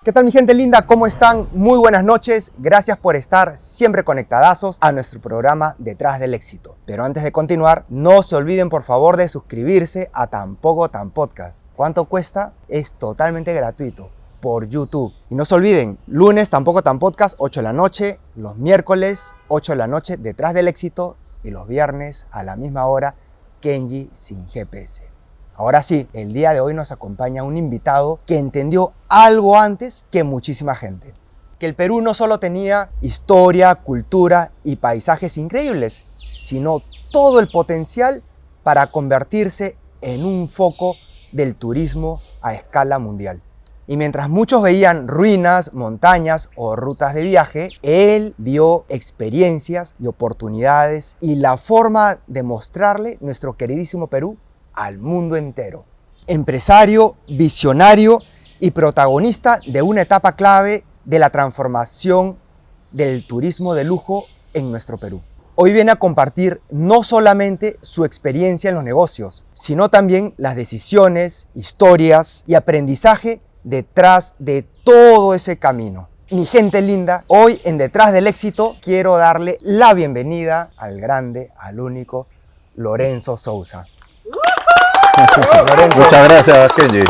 ¿Qué tal mi gente linda? ¿Cómo están? Muy buenas noches. Gracias por estar siempre conectadazos a nuestro programa Detrás del Éxito. Pero antes de continuar, no se olviden por favor de suscribirse a Tampoco Tan Podcast. ¿Cuánto cuesta? Es totalmente gratuito por YouTube. Y no se olviden, lunes Tampoco Tan Podcast 8 de la noche, los miércoles 8 de la noche Detrás del Éxito y los viernes a la misma hora Kenji sin GPS. Ahora sí, el día de hoy nos acompaña un invitado que entendió algo antes que muchísima gente. Que el Perú no solo tenía historia, cultura y paisajes increíbles, sino todo el potencial para convertirse en un foco del turismo a escala mundial. Y mientras muchos veían ruinas, montañas o rutas de viaje, él vio experiencias y oportunidades y la forma de mostrarle nuestro queridísimo Perú al mundo entero. Empresario, visionario y protagonista de una etapa clave de la transformación del turismo de lujo en nuestro Perú. Hoy viene a compartir no solamente su experiencia en los negocios, sino también las decisiones, historias y aprendizaje detrás de todo ese camino. Mi gente linda, hoy en Detrás del Éxito quiero darle la bienvenida al grande, al único, Lorenzo Sousa. Lorenzo, muchas gracias, Kenji.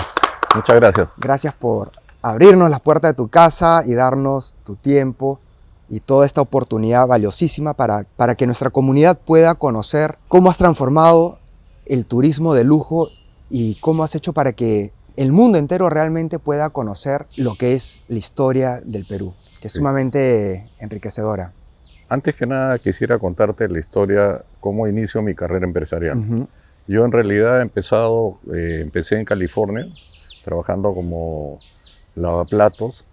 Muchas gracias. Gracias por abrirnos las puertas de tu casa y darnos tu tiempo y toda esta oportunidad valiosísima para que nuestra comunidad pueda conocer cómo has transformado el turismo de lujo y cómo has hecho para que el mundo entero realmente pueda conocer lo que es la historia del Perú, que es sumamente enriquecedora. Antes que nada quisiera contarte la historia, cómo inicio mi carrera empresarial. Yo en realidad empecé en California, trabajando como lavaplatos,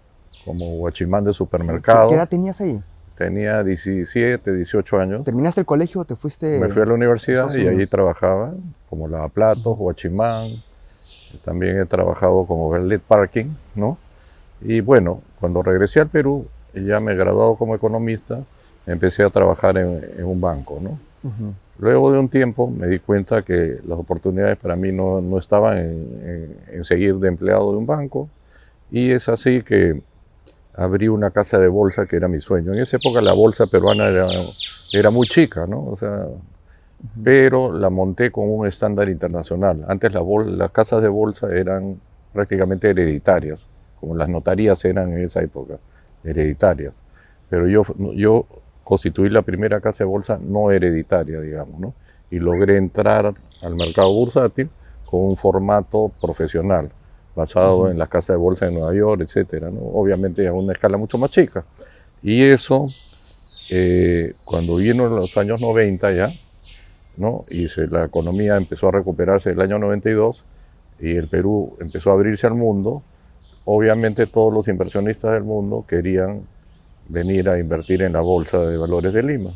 como guachimán de supermercado. ¿Qué edad tenías ahí? Tenía 17, 18 años. ¿Terminaste el colegio o te fuiste? Me fui a la universidad y allí trabajaba como lavaplatos, guachimán. También he trabajado como valet parking, ¿no? Y bueno, cuando regresé al Perú, ya me he graduado como economista, empecé a trabajar en un banco, ¿no? Luego de un tiempo me di cuenta que las oportunidades para mí no estaban en seguir de empleado de un banco, y es así que abrí una casa de bolsa que era mi sueño. En esa época la bolsa peruana era muy chica, ¿no? O sea, pero la monté con un estándar internacional. Antes las casas de bolsa eran prácticamente hereditarias, como las notarías eran en esa época, hereditarias. Pero yo constituí la primera casa de bolsa no hereditaria, digamos, ¿no? Y logré entrar al mercado bursátil con un formato profesional, basado en las casas de bolsa de Nueva York, etcétera, ¿no? Obviamente a una escala mucho más chica. Y eso, cuando vino en los años 90 ya, ¿no? Y la economía empezó a recuperarse en el año 92 y el Perú empezó a abrirse al mundo, obviamente todos los inversionistas del mundo querían venir a invertir en la Bolsa de Valores de Lima.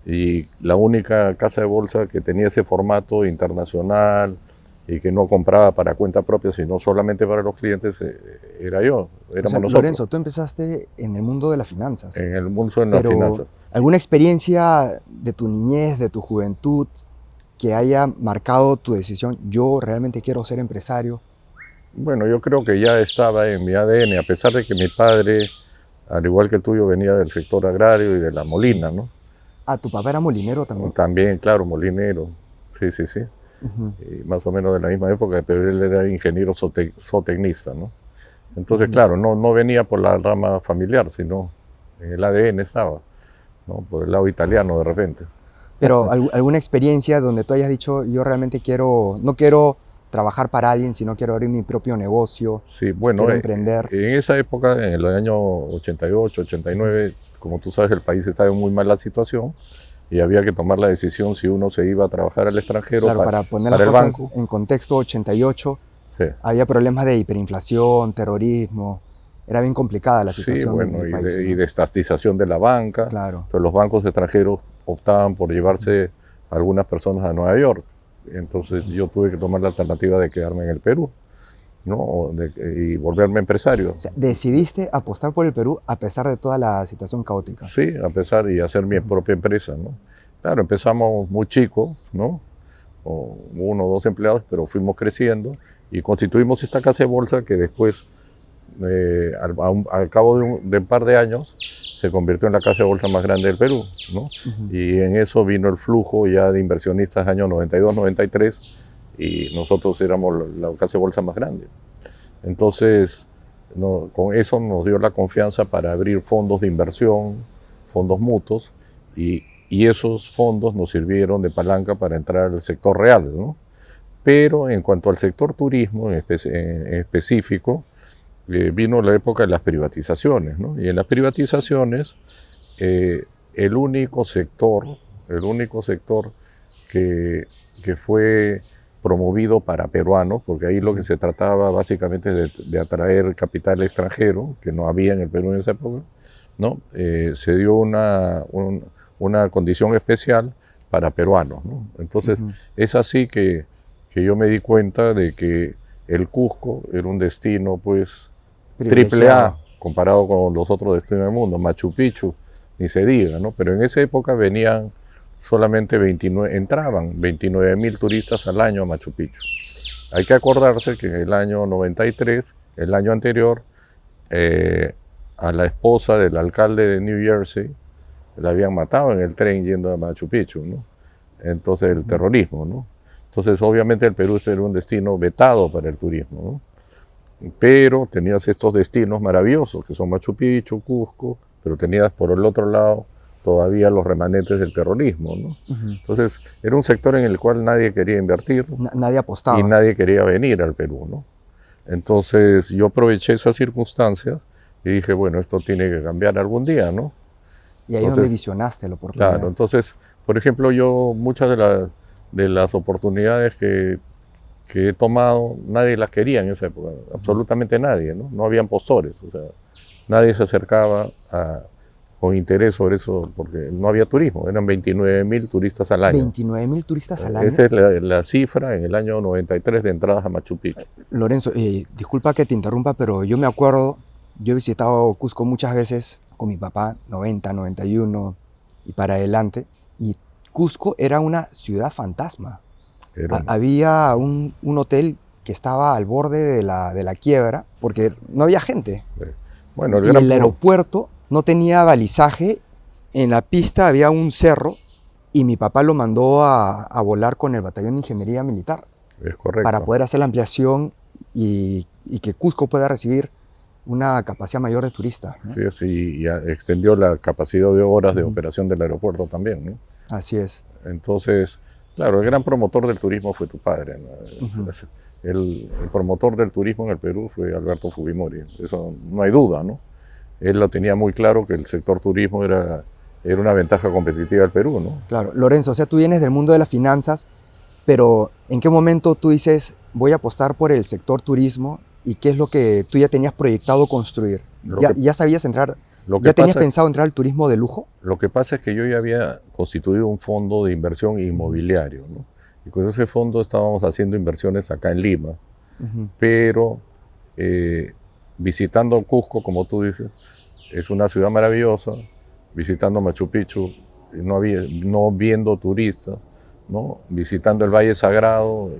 Y la única casa de bolsa que tenía ese formato internacional y que no compraba para cuenta propia, sino solamente para los clientes, era yo, éramos nosotros. Lorenzo, tú empezaste en el mundo de las finanzas. En el mundo de las finanzas. ¿Alguna experiencia de tu niñez, de tu juventud, que haya marcado tu decisión? Yo realmente quiero ser empresario. Bueno, yo creo que ya estaba en mi ADN, a pesar de que mi padre, al igual que el tuyo, venía del sector agrario y de la molina, ¿no? Ah, ¿tu papá era molinero también? También, claro, molinero, sí. Y más o menos de la misma época, pero él era ingeniero zootecnista, ¿no? Entonces, claro, no venía por la rama familiar, sino en el ADN estaba, ¿no? Por el lado italiano de repente. Pero alguna experiencia donde tú hayas dicho, yo realmente no quiero trabajar para alguien, sino quiero abrir mi propio negocio, sí, bueno, quiero emprender. En esa época, en el año 88, 89, como tú sabes, el país estaba en muy mala situación y había que tomar la decisión si uno se iba a trabajar al extranjero. Claro, para poner las cosas en contexto, 88, había problemas de hiperinflación, terrorismo, era bien complicada la situación del país. Y de estatización de la banca. Claro. Entonces los bancos extranjeros optaban por llevarse a algunas personas a Nueva York. Entonces yo tuve que tomar la alternativa de quedarme en el Perú, ¿no? Y volverme empresario. O sea, decidiste apostar por el Perú a pesar de toda la situación caótica. Sí, a pesar y hacer mi propia empresa, ¿no? Claro, empezamos muy chicos, ¿no? O 1 o 2 empleados, pero fuimos creciendo y constituimos esta casa de bolsa que después al cabo de un par de años se convirtió en la casa de bolsa más grande del Perú, ¿no? Y en eso vino el flujo ya de inversionistas años 92, 93, y nosotros éramos la casa de bolsa más grande. Entonces, con eso nos dio la confianza para abrir fondos de inversión, fondos mutuos, y esos fondos nos sirvieron de palanca para entrar al sector real, ¿no? Pero en cuanto al sector turismo en específico, vino la época de las privatizaciones, ¿no? Y en las privatizaciones, el único sector que fue promovido para peruanos, porque ahí lo que se trataba básicamente de atraer capital extranjero, que no había en el Perú en esa época, ¿no? Se dio una condición especial para peruanos, ¿no? Entonces, es así que yo me di cuenta de que el Cusco era un destino, pues, triple A, comparado con los otros destinos del mundo. Machu Picchu, ni se diga, ¿no? Pero en esa época venían solamente entraban 29.000 turistas al año a Machu Picchu. Hay que acordarse que en el año 93, el año anterior, a la esposa del alcalde de New Jersey la habían matado en el tren yendo a Machu Picchu, ¿no? Entonces, el terrorismo, ¿no? Entonces, obviamente, el Perú era un destino vetado para el turismo, ¿no? Pero tenías estos destinos maravillosos, que son Machu Picchu, Cusco, pero tenías por el otro lado todavía los remanentes del terrorismo, ¿no? Entonces, era un sector en el cual nadie quería invertir. Nadie apostaba. Y nadie quería venir al Perú, ¿no? Entonces, yo aproveché esas circunstancias y dije, bueno, esto tiene que cambiar algún día, ¿no? Y ahí es donde visionaste la oportunidad. Claro, entonces, por ejemplo, yo muchas de las oportunidades que he tomado, nadie las quería en esa época, absolutamente nadie, ¿no? No habían postores, o sea, nadie se acercaba con interés sobre eso, porque no había turismo, eran 29.000 turistas al año. 29.000 turistas al año. Esa es la cifra en el año 93 de entradas a Machu Picchu. Lorenzo, disculpa que te interrumpa, pero yo me acuerdo, yo he visitado Cusco muchas veces con mi papá, 90, 91 y para adelante, y Cusco era una ciudad fantasma. Había un hotel que estaba al borde de la quiebra porque no había gente. Bueno, y el aeropuerto no tenía balizaje, en la pista había un cerro y mi papá lo mandó a volar con el batallón de ingeniería militar. Es correcto. Para poder hacer la ampliación y que Cusco pueda recibir una capacidad mayor de turistas, ¿no? Sí, sí, y extendió la capacidad de horas de operación del aeropuerto también, ¿no? Así es. Entonces, claro, el gran promotor del turismo fue tu padre, ¿no? El promotor del turismo en el Perú fue Alberto Fujimori, eso no hay duda, ¿no? Él lo tenía muy claro que el sector turismo era una ventaja competitiva del Perú, ¿no? Claro, Lorenzo, o sea, tú vienes del mundo de las finanzas, pero ¿en qué momento tú dices, voy a apostar por el sector turismo? ¿Y qué es lo que tú ya tenías proyectado construir? ¿Ya sabías entrar? ¿Ya tenías pensado entrar al turismo de lujo? Lo que pasa es que yo ya había constituido un fondo de inversión inmobiliario, ¿no? Y con ese fondo estábamos haciendo inversiones acá en Lima, pero visitando Cusco, como tú dices, es una ciudad maravillosa, visitando Machu Picchu, no viendo turistas, ¿no? Visitando el Valle Sagrado,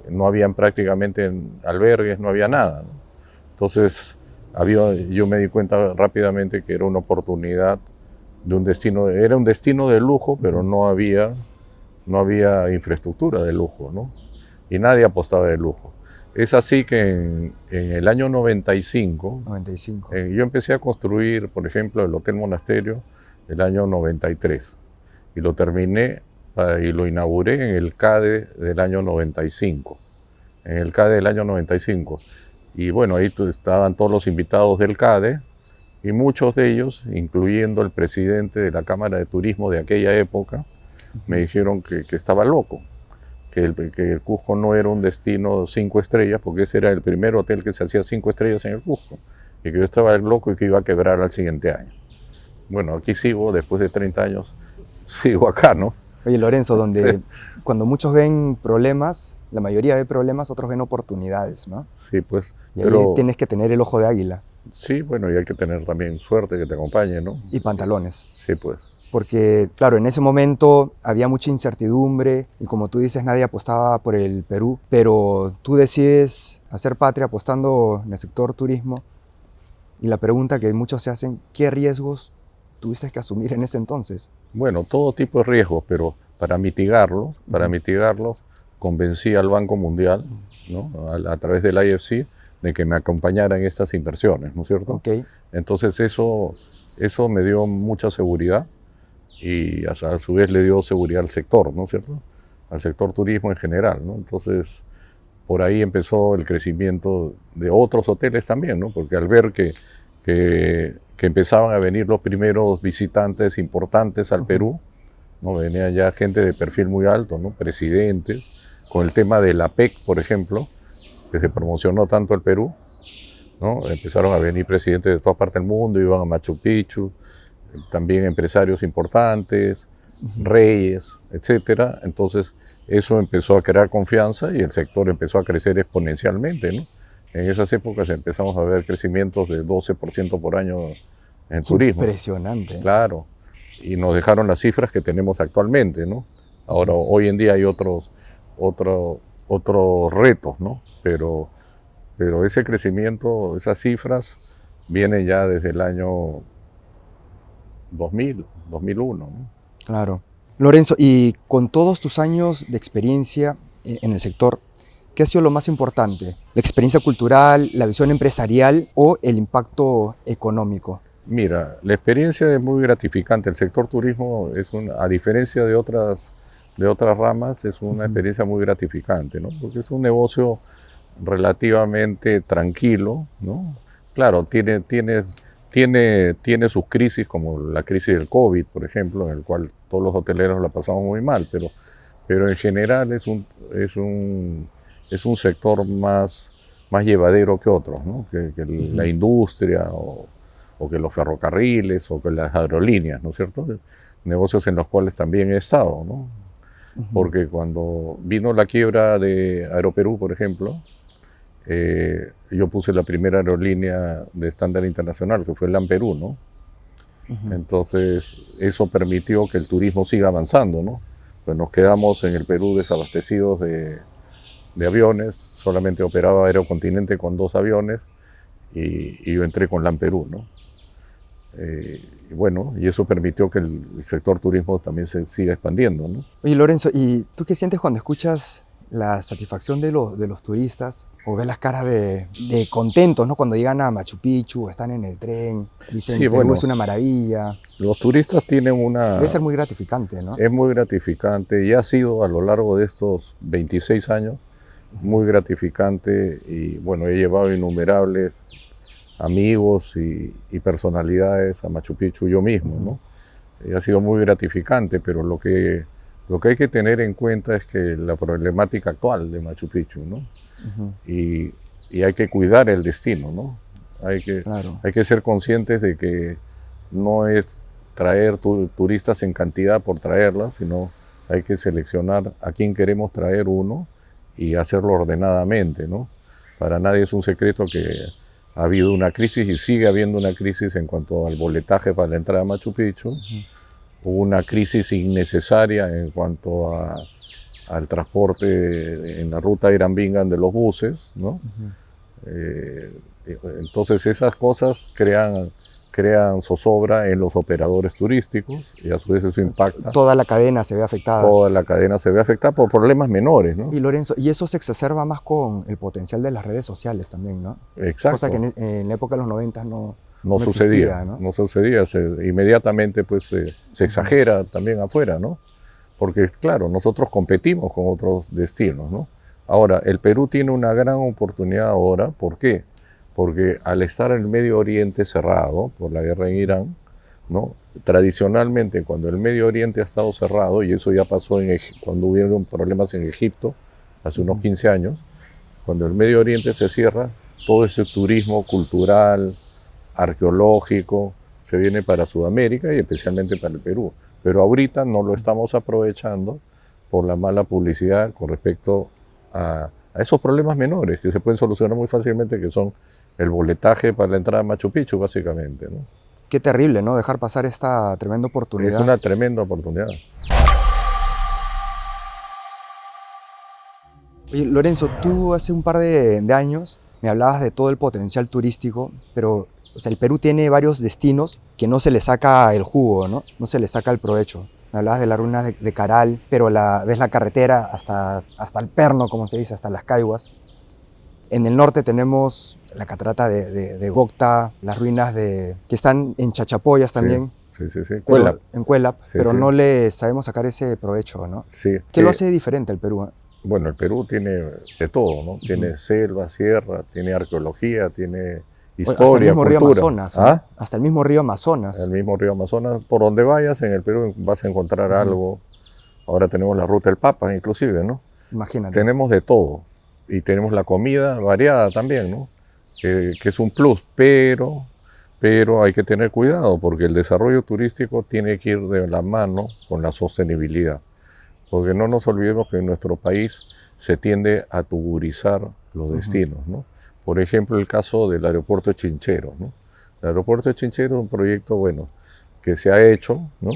no habían prácticamente albergues, no había nada, ¿no? Entonces, yo me di cuenta rápidamente que era una oportunidad de un destino, era un destino de lujo, pero no había infraestructura de lujo, ¿no? Y nadie apostaba de lujo. Es así que en el año 95, yo empecé a construir, por ejemplo, el Hotel Monasterio el año 93 y lo terminé y lo inauguré en el CADE del año 95. En el CADE del año 95. Y bueno, ahí estaban todos los invitados del CADE y muchos de ellos, incluyendo el presidente de la Cámara de Turismo de aquella época, me dijeron que estaba loco, que el Cusco no era un destino 5 estrellas, porque ese era el primer hotel que se hacía 5 estrellas en el Cusco, y que yo estaba loco y que iba a quebrar al siguiente año. Bueno, aquí sigo, después de 30 años, sigo acá, ¿no? Oye, Lorenzo, cuando muchos ven problemas, la mayoría ve problemas, otros ven oportunidades, ¿no? Sí, pues. Y ahí tienes que tener el ojo de águila. Sí, bueno, y hay que tener también suerte que te acompañe, ¿no? Y pantalones. Sí, pues. Porque, claro, en ese momento había mucha incertidumbre y como tú dices, nadie apostaba por el Perú, pero tú decides hacer patria apostando en el sector turismo Y la pregunta que muchos se hacen, ¿qué riesgos tuviste que asumir en ese entonces? Bueno, todo tipo de riesgos, pero para mitigarlos, convencí al Banco Mundial, ¿no? A través del IFC, de que me acompañara en estas inversiones, ¿no es cierto? Ok. Entonces eso me dio mucha seguridad y a su vez le dio seguridad al sector, ¿no es cierto? Al sector turismo en general, ¿no? Entonces, por ahí empezó el crecimiento de otros hoteles también, ¿no? Porque al ver que empezaban a venir los primeros visitantes importantes al Perú, ¿no? Venía ya gente de perfil muy alto, ¿no? Presidentes, con el tema de la PEC, por ejemplo, que se promocionó tanto el Perú, ¿no? Empezaron a venir presidentes de todas partes del mundo, iban a Machu Picchu, también empresarios importantes, reyes, etcétera. Entonces eso empezó a crear confianza y el sector empezó a crecer exponencialmente, ¿no? En esas épocas empezamos a ver crecimientos de 12% por año en turismo. Impresionante. Claro, y nos dejaron las cifras que tenemos actualmente, ¿no? Ahora, hoy en día hay otros retos, ¿no? Pero ese crecimiento, esas cifras, vienen ya desde el año 2000, 2001, ¿no? Claro. Lorenzo, y con todos tus años de experiencia en el sector, ¿qué ha sido lo más importante? ¿La experiencia cultural, la visión empresarial o el impacto económico? Mira, la experiencia es muy gratificante. El sector turismo a diferencia de otras ramas, es una experiencia muy gratificante, ¿no? Porque es un negocio relativamente tranquilo, ¿no? Claro, tiene sus crisis, como la crisis del COVID, por ejemplo, en el cual todos los hoteleros la pasamos muy mal, pero en general es un sector más llevadero que otros, ¿no? Que la industria o que los ferrocarriles o que las aerolíneas, ¿no es cierto? Negocios en los cuales también he estado, ¿no? Porque cuando vino la quiebra de Aeroperú, por ejemplo, yo puse la primera aerolínea de estándar internacional, que fue LAN Perú, ¿no? Entonces, eso permitió que el turismo siga avanzando, ¿no? Pues nos quedamos en el Perú desabastecidos de aviones, solamente operaba Aerocontinente con 2 aviones y yo entré con LAN Perú, ¿no? Y bueno, y eso permitió que el sector turismo también se siga expandiendo, ¿no? Oye, Lorenzo, ¿y tú qué sientes cuando escuchas la satisfacción de los turistas o ves las caras de contentos, ¿no? Cuando llegan a Machu Picchu, están en el tren, dicen, Sí, Perú bueno, es una maravilla. los turistas tienen Debe ser muy gratificante, ¿no? Es muy gratificante y ha sido a lo largo de estos 26 años muy gratificante y bueno, he llevado innumerables amigos y personalidades a Machu Picchu yo mismo, ¿no? Y ha sido muy gratificante, pero lo que hay que tener en cuenta es que la problemática actual de Machu Picchu, ¿no? Y hay que cuidar el destino, ¿no? Claro. Hay que ser conscientes de que no es traer turistas en cantidad por traerlas, sino hay que seleccionar a quién queremos traer uno y hacerlo ordenadamente, ¿no? Para nadie es un secreto que ha habido una crisis y sigue habiendo una crisis en cuanto al boletaje para la entrada a Machu Picchu. Hubo una crisis innecesaria en cuanto al transporte en la ruta Irán-Bingham de los buses, ¿no? Entonces esas cosas crean zozobra en los operadores turísticos y a su vez eso impacta. Toda la cadena se ve afectada. Toda la cadena se ve afectada por problemas menores, ¿no? Y Lorenzo, y eso se exacerba más con el potencial de las redes sociales también, ¿no? Exacto. Cosa que en la época de los 90 no sucedía, existía, ¿no? No sucedía, inmediatamente pues se exagera también afuera, ¿no? Porque claro, nosotros competimos con otros destinos, ¿no? Ahora, el Perú tiene una gran oportunidad ahora, ¿por qué? Porque al estar en el Medio Oriente cerrado por la guerra en Irán, ¿no? Tradicionalmente cuando el Medio Oriente ha estado cerrado, y eso ya pasó cuando hubieron problemas en Egipto hace unos 15 años, cuando el Medio Oriente se cierra, todo ese turismo cultural, arqueológico, se viene para Sudamérica y especialmente para el Perú. Pero ahorita no lo estamos aprovechando por la mala publicidad con respecto a esos problemas menores que se pueden solucionar muy fácilmente, que son el boletaje para la entrada a Machu Picchu, básicamente, ¿no? Qué terrible, ¿no? Dejar pasar esta tremenda oportunidad. Es una tremenda oportunidad. Oye, Lorenzo, tú hace un par de años Me hablabas de todo el potencial turístico, pero o sea, el Perú tiene varios destinos que no se le saca el jugo, ¿no? No se le saca el provecho. Me hablabas de la ruina de Caral, pero ves la carretera hasta el Perno, como se dice, hasta las Caiguas. En el norte tenemos la catarata de Gocta, las ruinas que están en Chachapoyas también. Sí. Cuélap. En Cuélap, Sí, pero sí. no le sabemos sacar ese provecho, ¿no? Sí. ¿Qué lo hace diferente el Perú? Bueno, el Perú tiene de todo, ¿no? Tiene selva, sierra, tiene arqueología, tiene Hasta el historia, mismo río cultura. Amazonas, ¿no? ¿Ah? Hasta el mismo río Amazonas. El mismo río Amazonas. Por donde vayas en el Perú vas a encontrar algo. Ahora tenemos la ruta del Papa, inclusive, ¿no? Imagínate. Tenemos de todo. Y tenemos la comida variada también, ¿no? Que es un plus, pero hay que tener cuidado porque el desarrollo turístico tiene que ir de la mano con la sostenibilidad. Porque no nos olvidemos que en nuestro país se tiende a tugurizar los destinos, ¿no? Por ejemplo, el caso del aeropuerto de Chinchero, ¿no? El aeropuerto de Chinchero es un proyecto, bueno, que se ha hecho, ¿no?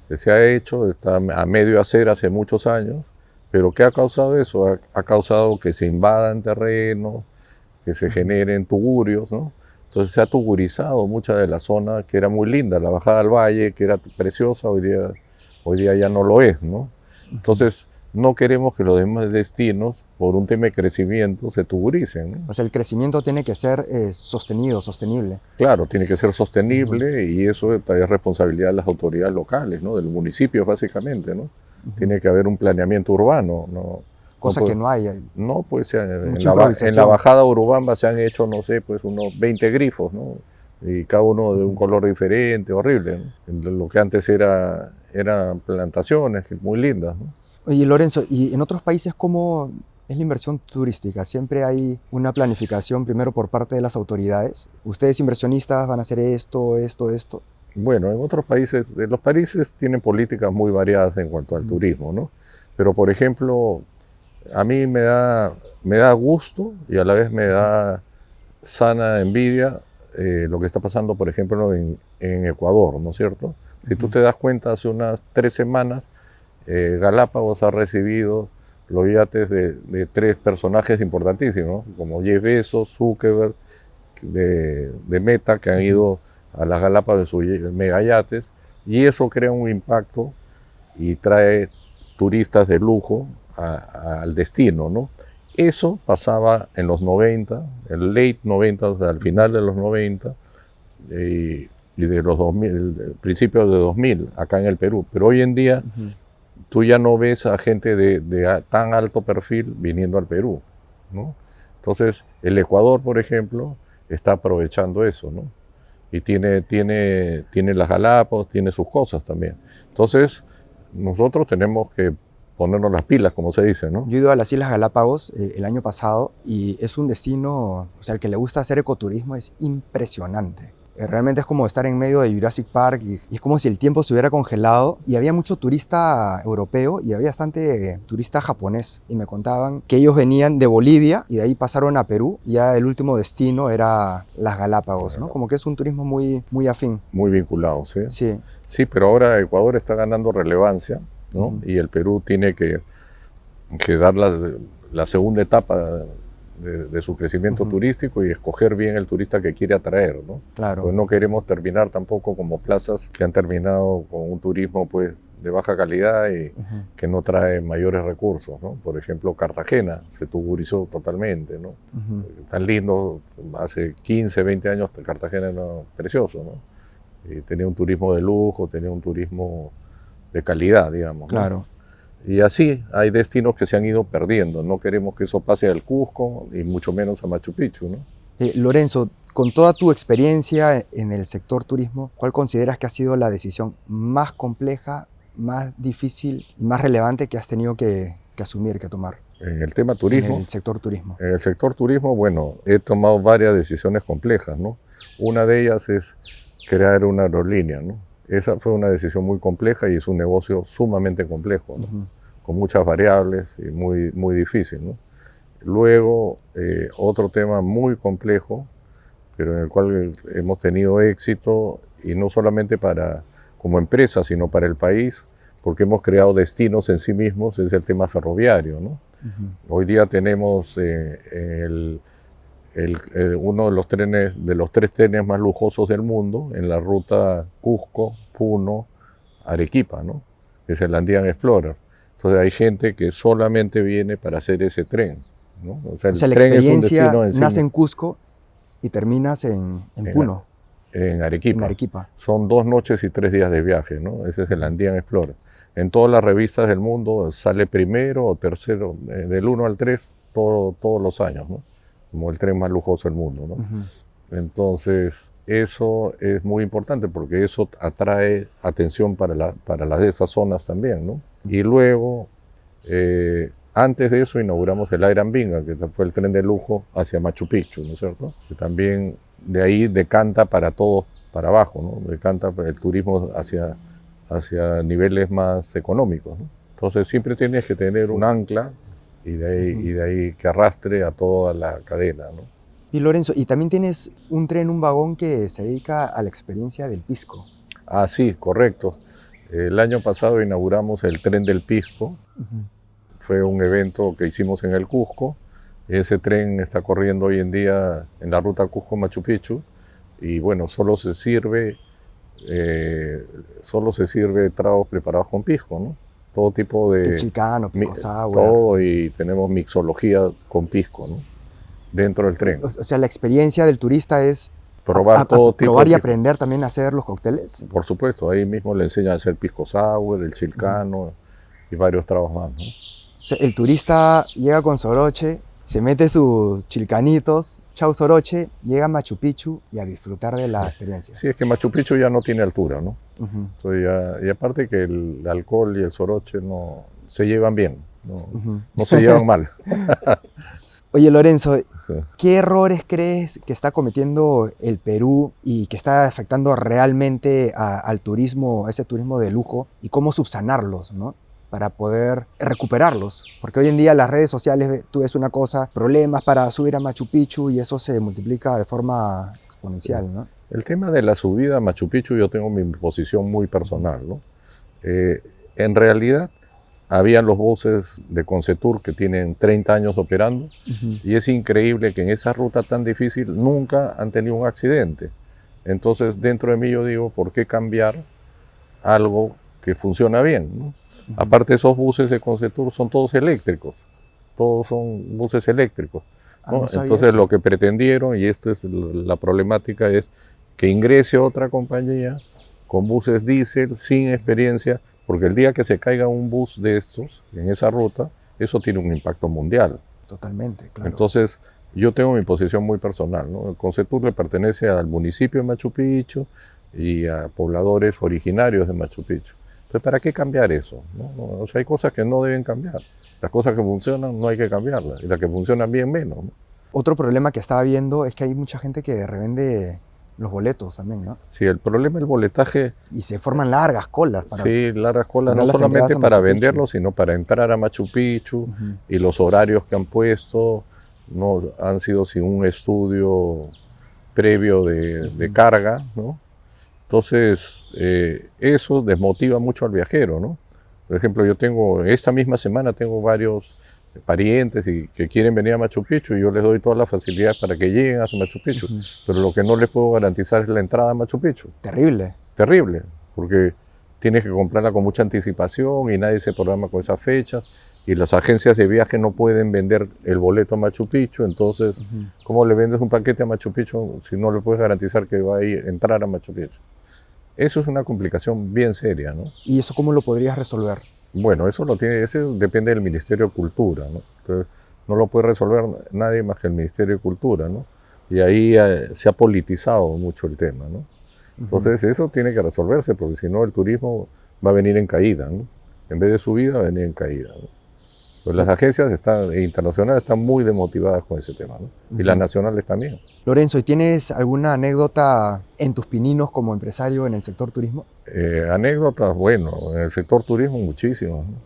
Que se ha hecho, está a medio hacer hace muchos años, pero ¿qué ha causado eso? Ha causado que se invadan terrenos, que se generen tugurios, ¿no? Entonces se ha tugurizado mucha de la zona que era muy linda, la bajada al valle, que era preciosa, hoy día ya no lo es, ¿no? Entonces no queremos que los demás destinos, por un tema de crecimiento, se tuguricen, ¿no? O sea, el crecimiento tiene que ser sostenible. Claro, tiene que ser sostenible y eso es responsabilidad de las autoridades locales, ¿no? Del municipio básicamente, ¿no? Tiene que haber un planeamiento urbano, ¿no? Cosa que no hay. No, pues en Mucha la improvisación. bajada Urubamba se han hecho, no sé, pues unos 20 grifos, ¿no? Y cada uno de un color diferente, horrible, ¿no? Lo que antes eran plantaciones muy lindas, ¿no? Oye, Lorenzo, ¿y en otros países cómo es la inversión turística? ¿Siempre hay una planificación primero por parte de las autoridades? ¿Ustedes inversionistas van a hacer esto? Bueno, en otros países, los países tienen políticas muy variadas en cuanto al turismo, ¿no? Pero, por ejemplo, a mí me da gusto y a la vez me da sana envidia lo que está pasando, por ejemplo, en Ecuador, ¿no es cierto? Si tú te das cuenta, hace unas 3 semanas, Galápagos ha recibido los yates de 3 personajes importantísimos, ¿no? Como Jeff Bezos, Zuckerberg, de Meta, que han ido a las Galápagos de sus megayates, y eso crea un impacto y trae turistas de lujo al destino, ¿no? Eso pasaba en los 90, el late 90, o sea, al final de los 90 y de los 2000, principios de 2000, acá en el Perú. Pero hoy en día tú ya no ves a gente de tan alto perfil viniendo al Perú, ¿no? Entonces, el Ecuador, por ejemplo, está aprovechando eso, ¿no? Y tiene las Galápagos, tiene sus cosas también. Entonces, nosotros tenemos que ponernos las pilas, como se dice, ¿no? Yo he ido a las Islas Galápagos el año pasado y es un destino, o sea, el que le gusta hacer ecoturismo es impresionante. Realmente es como estar en medio de Jurassic Park y es como si el tiempo se hubiera congelado y había mucho turista europeo y había bastante turista japonés y me contaban que ellos venían de Bolivia y de ahí pasaron a Perú y ya el último destino era las Galápagos, ¿no? Como que es un turismo muy, muy afín. Muy vinculado, ¿sí? Sí. Sí, pero ahora Ecuador está ganando relevancia, ¿no? Y el Perú tiene que dar la segunda etapa de su crecimiento turístico y escoger bien el turista que quiere atraer, ¿no? Claro. Pues no queremos terminar tampoco como plazas que han terminado con un turismo pues de baja calidad y que no trae mayores recursos, ¿no? Por ejemplo, Cartagena se tugurizó totalmente, ¿no? Tan lindo, hace 15, 20 años Cartagena era precioso, ¿no? Y tenía un turismo de lujo, tenía un turismo de calidad, digamos, ¿no? Claro. Y así hay destinos que se han ido perdiendo. No queremos que eso pase al Cusco y mucho menos a Machu Picchu, ¿no? Lorenzo, con toda tu experiencia en el sector turismo, ¿cuál consideras que ha sido la decisión más compleja, más difícil y más relevante que has tenido que asumir, que tomar? En el tema turismo. En el sector turismo. En el sector turismo, bueno, he tomado varias decisiones complejas, ¿no? Una de ellas es crear una aerolínea, ¿no? Esa fue una decisión muy compleja y es un negocio sumamente complejo, ¿no? Con muchas variables y muy, muy difícil, ¿no? Luego, otro tema muy complejo, pero en el cual hemos tenido éxito, y no solamente como empresa, sino para el país, porque hemos creado destinos en sí mismos, es el tema ferroviario, ¿no? Hoy día tenemos en uno de los trenes, de los 3 trenes más lujosos del mundo, en la ruta Cusco, Puno, Arequipa, ¿no? Es el Andean Explorer. Entonces hay gente que solamente viene para hacer ese tren, ¿no? O sea, la tren experiencia es un destino nace en Cusco y terminas en Puno, en Arequipa. en Arequipa. Son 2 noches y 3 días de viaje, ¿no? Ese es el Andean Explorer. En todas las revistas del mundo sale primero o tercero, del 1 al 3, todos los años, ¿no? Como el tren más lujoso del mundo, ¿no? Entonces, eso es muy importante porque eso atrae atención para las de esas zonas también, ¿no? Y luego, antes de eso, inauguramos el Irambinga, que fue el tren de lujo hacia Machu Picchu, ¿no es cierto? Que también de ahí decanta para todo, para abajo, ¿no? Decanta el turismo hacia niveles más económicos, ¿no? Entonces, siempre tienes que tener un ancla y de ahí que arrastre a toda la cadena, ¿no? Y Lorenzo, y también tienes un tren, un vagón que se dedica a la experiencia del pisco. Ah, sí, correcto. El año pasado inauguramos el tren del pisco. Fue un evento que hicimos en el Cusco. Ese tren está corriendo hoy en día en la ruta Cusco-Machu Picchu. Y bueno, solo se sirve tragos preparados con pisco, ¿no? Todo tipo de... Chilcano, pisco sour. Todo, y tenemos mixología con pisco, ¿no? Dentro del tren. O sea, la experiencia del turista es probar todo tipo probar de y pisco. aprender también a hacer los cócteles. Por supuesto, ahí mismo le enseñan a hacer pisco sour, el chilcano y varios tragos más, ¿no? O sea, el turista llega con soroche, se mete sus chilcanitos, chau soroche, llega a Machu Picchu y a disfrutar de la experiencia. Sí, es que Machu Picchu ya no tiene altura, ¿no? Entonces y aparte que el alcohol y el soroche no se llevan bien, no se llevan mal. Oye, Lorenzo, ¿qué errores crees que está cometiendo el Perú y que está afectando realmente al turismo, a ese turismo de lujo, y cómo subsanarlos, ¿no? Para poder recuperarlos? Porque hoy en día las redes sociales, tú ves una cosa, problemas para subir a Machu Picchu, y eso se multiplica de forma exponencial, ¿no? El tema de la subida a Machu Picchu, yo tengo mi posición muy personal, ¿no? En realidad, habían los buses de Concetur que tienen 30 años operando, y es increíble que en esa ruta tan difícil nunca han tenido un accidente. Entonces, dentro de mí yo digo, ¿por qué cambiar algo que funciona bien, ¿no? Aparte, esos buses de Concetur son todos eléctricos, todos son buses eléctricos, ¿no? Entonces, lo que pretendieron, y esto es la problemática, es que ingrese otra compañía con buses diésel sin experiencia, porque el día que se caiga un bus de estos en esa ruta, eso tiene un impacto mundial. Totalmente, claro. Entonces, yo tengo mi posición muy personal, ¿no? El Concetur le pertenece al municipio de Machu Picchu y a pobladores originarios de Machu Picchu. Entonces, ¿para qué cambiar eso? O sea, hay cosas que no deben cambiar. Las cosas que funcionan no hay que cambiarlas, y las que funcionan bien menos, ¿no? Otro problema que estaba viendo es que hay mucha gente que revende los boletos también, ¿no? Sí, el problema del boletaje... Y se forman largas colas. Sí, largas colas, no solamente para venderlo, sino para entrar a Machu Picchu, y los horarios que han puesto no han sido sin un estudio previo de carga, ¿no? Entonces, eso desmotiva mucho al viajero, ¿no? Por ejemplo, esta misma semana tengo varios parientes que quieren venir a Machu Picchu, y yo les doy todas las facilidades para que lleguen a Machu Picchu, pero lo que no les puedo garantizar es la entrada a Machu Picchu. Terrible. Terrible, porque tienes que comprarla con mucha anticipación y nadie se programa con esas fechas, y las agencias de viaje no pueden vender el boleto a Machu Picchu. Entonces, ¿cómo le vendes un paquete a Machu Picchu si no le puedes garantizar que va a entrar a Machu Picchu? Eso es una complicación bien seria, ¿no? ¿Y eso cómo lo podrías resolver? Bueno, eso depende del Ministerio de Cultura, ¿no? Entonces, no lo puede resolver nadie más que el Ministerio de Cultura, ¿no? Y ahí se ha politizado mucho el tema, ¿no? Entonces, eso tiene que resolverse, porque si no, el turismo va a venir en caída, ¿no? En vez de subida, va a venir en caída, ¿no? Pues las agencias internacionales están muy desmotivadas con ese tema, ¿no? Y las nacionales también. Lorenzo, ¿y tienes alguna anécdota en tus pininos como empresario en el sector turismo? Anécdotas, bueno, en el sector turismo muchísimas, ¿no?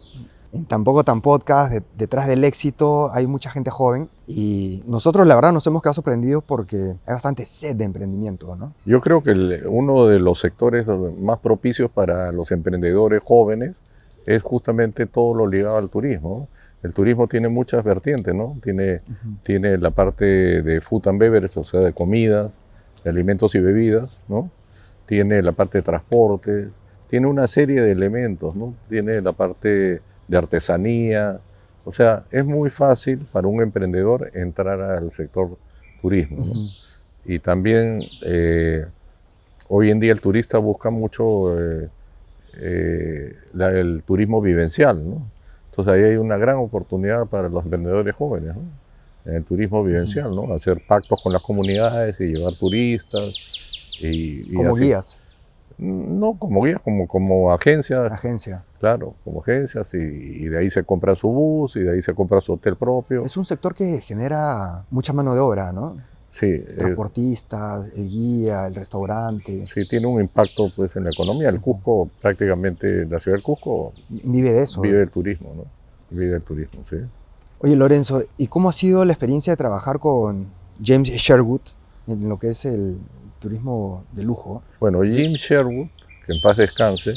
En Tampoco Tan Podcast, detrás del éxito, hay mucha gente joven, y nosotros la verdad nos hemos quedado sorprendidos porque hay bastante sed de emprendimiento, ¿no? Yo creo que uno de los sectores más propicios para los emprendedores jóvenes es justamente todo lo ligado al turismo, ¿no? el turismo tiene muchas vertientes, ¿no? Tiene la parte de food and beverage, o sea, de comidas, de alimentos y bebidas, ¿no? Tiene la parte de transporte, tiene una serie de elementos, ¿no? Tiene la parte de artesanía, o sea, es muy fácil para un emprendedor entrar al sector turismo, ¿no? Y también hoy en día el turista busca mucho el turismo vivencial, ¿no? Entonces ahí hay una gran oportunidad para los emprendedores jóvenes, ¿no? En el turismo vivencial, ¿no? Hacer pactos con las comunidades y llevar turistas. Como así. guías. No como guías, como agencias. Agencia. Claro, como agencias, y de ahí se compra su bus, y de ahí se compra su hotel propio. Es un sector que genera mucha mano de obra, ¿no? Sí. Transportistas, el guía, el restaurante. Sí, tiene un impacto pues en la economía. El Cusco, prácticamente, la ciudad del Cusco vive de eso. Vive del turismo, ¿no? Vive del turismo, sí. Oye, Lorenzo, ¿y cómo ha sido la experiencia de trabajar con James Sherwood en lo que es el turismo de lujo? Bueno, Jim Sherwood, que en paz descanse,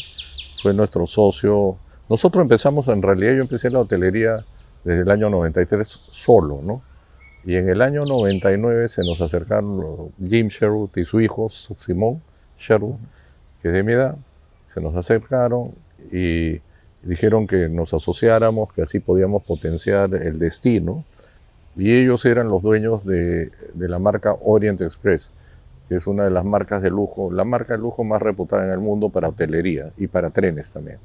fue nuestro socio. Nosotros empezamos, en realidad yo empecé la hotelería desde el año 93 solo, ¿no? Y en el año 99 se nos acercaron Jim Sherwood y su hijo, Simón Sherwood, que es de mi edad, se nos acercaron y dijeron que nos asociáramos, que así podíamos potenciar el destino. Y ellos eran los dueños de la marca Orient Express, que es una de las marcas de lujo, la marca de lujo más reputada en el mundo para hotelería y para trenes también.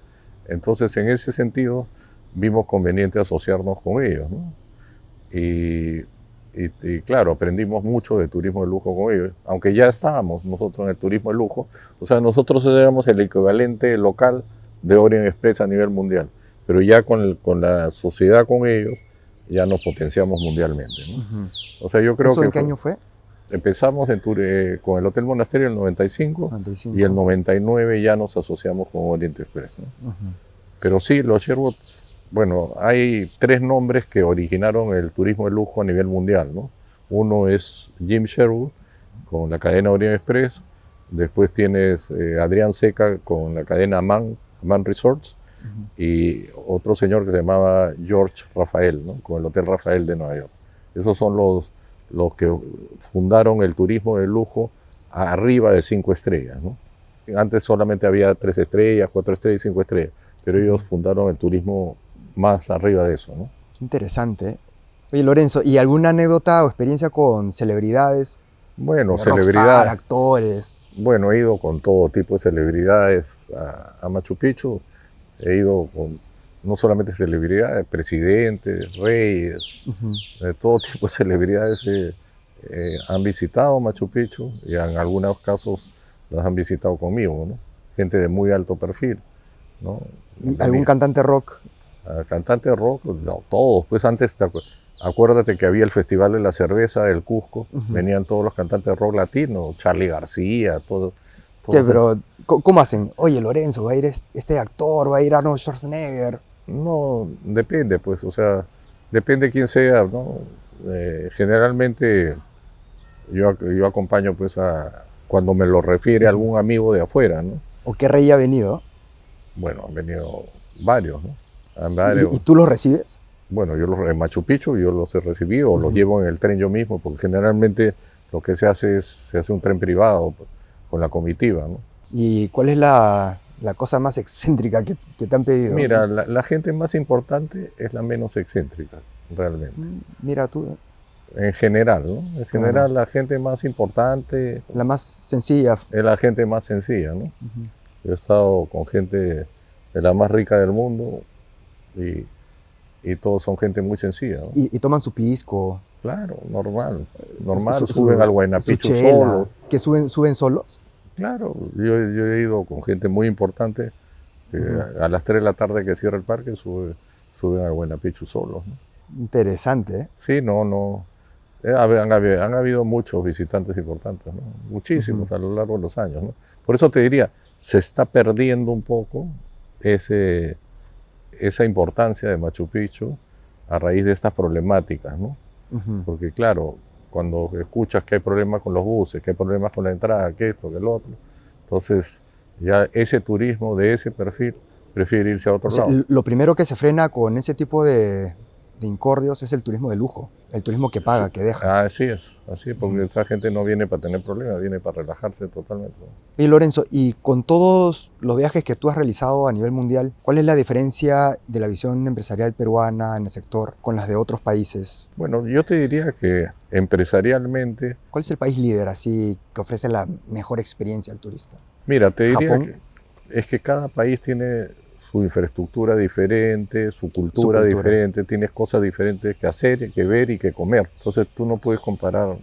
Entonces, en ese sentido, vimos conveniente asociarnos con ellos, ¿no? Y claro, aprendimos mucho de turismo de lujo con ellos, aunque ya estábamos nosotros en el turismo de lujo. O sea, nosotros éramos el equivalente local de Orient Express a nivel mundial, pero ya con la sociedad con ellos, ya nos potenciamos mundialmente, ¿no? O sea, yo creo ¿Eso que en qué año fue? Empezamos con el Hotel Monasterio en el 95, y el 99 ya nos asociamos con Orient Express, ¿no? Pero sí, los Sherwood, bueno, hay tres nombres que originaron el turismo de lujo a nivel mundial, ¿no? Uno es Jim Sherwood con la cadena Orient Express, después tienes Adrián Seca con la cadena Man Resorts, y otro señor que se llamaba George Rafael, ¿no? Con el Hotel Rafael de Nueva York. Esos son los que fundaron el turismo de lujo arriba de 5 estrellas, ¿no? Antes solamente había 3 estrellas, 4 estrellas y 5 estrellas, pero ellos fundaron el turismo más arriba de eso, ¿no? Interesante. Oye, Lorenzo, ¿y alguna anécdota o experiencia con celebridades? Bueno, rockstar, celebridades. actores. Bueno, he ido con todo tipo de celebridades a Machu Picchu. He ido con no solamente celebridades, presidentes, reyes, de todo tipo de celebridades han visitado Machu Picchu, y en algunos casos las han visitado conmigo, ¿no? Gente de muy alto perfil, ¿no? ¿Y algún cantante rock? Cantante rock, no, todos. Pues antes, acuérdate que había el Festival de la Cerveza del Cusco, venían todos los cantantes de rock latino, Charly García, todo. ¿Qué, pero cómo hacen? Oye, Lorenzo, va a ir este actor, va a ir Arnold Schwarzenegger. No, depende, pues, o sea, depende quién sea, ¿no? Generalmente yo acompaño, pues, cuando me lo refiere algún amigo de afuera, ¿no? ¿O qué rey ha venido? Bueno, han venido varios, ¿no? ¿Y tú los recibes? Bueno, en Machu Picchu yo los he recibido, o los llevo en el tren yo mismo, porque generalmente lo que se hace un tren privado, pues, con la comitiva, ¿no? ¿Y cuál es la cosa más excéntrica que te han pedido? Mira, la gente más importante es la menos excéntrica, realmente. Mira tú. En general, ¿no? En general, la gente más importante... La más sencilla. Es la gente más sencilla, ¿no? Yo he estado con gente de la más rica del mundo, y todos son gente muy sencilla, ¿no? Y toman su pisco. Claro, normal, suben al Huayna Picchu solo. ¿Que suben solos? Claro, yo he ido con gente muy importante, a las 3 de la tarde que cierra el parque suben al Huayna Picchu solos, ¿no? Interesante, ¿eh? Sí, no. Han habido muchos visitantes importantes, ¿no? Muchísimos a lo largo de los años, ¿no? Por eso te diría, se está perdiendo un poco esa importancia de Machu Picchu a raíz de estas problemáticas, ¿no? Porque claro, cuando escuchas que hay problemas con los buses, que hay problemas con la entrada, que esto, que lo otro, entonces ya ese turismo de ese perfil prefiere irse a otro lado. Lo primero que se frena con ese tipo de de incordios es el turismo de lujo, el turismo que paga, que deja. Así es, porque esa gente no viene para tener problemas, viene para relajarse totalmente. Y Lorenzo, y con todos los viajes que tú has realizado a nivel mundial, ¿cuál es la diferencia de la visión empresarial peruana en el sector con las de otros países? Bueno, yo te diría que empresarialmente... ¿Cuál es el país líder así que ofrece la mejor experiencia al turista? Mira, te diría ¿Japón? que es que cada país tiene su infraestructura diferente, su cultura diferente, tienes cosas diferentes que hacer, que ver y que comer. Entonces tú no puedes comparar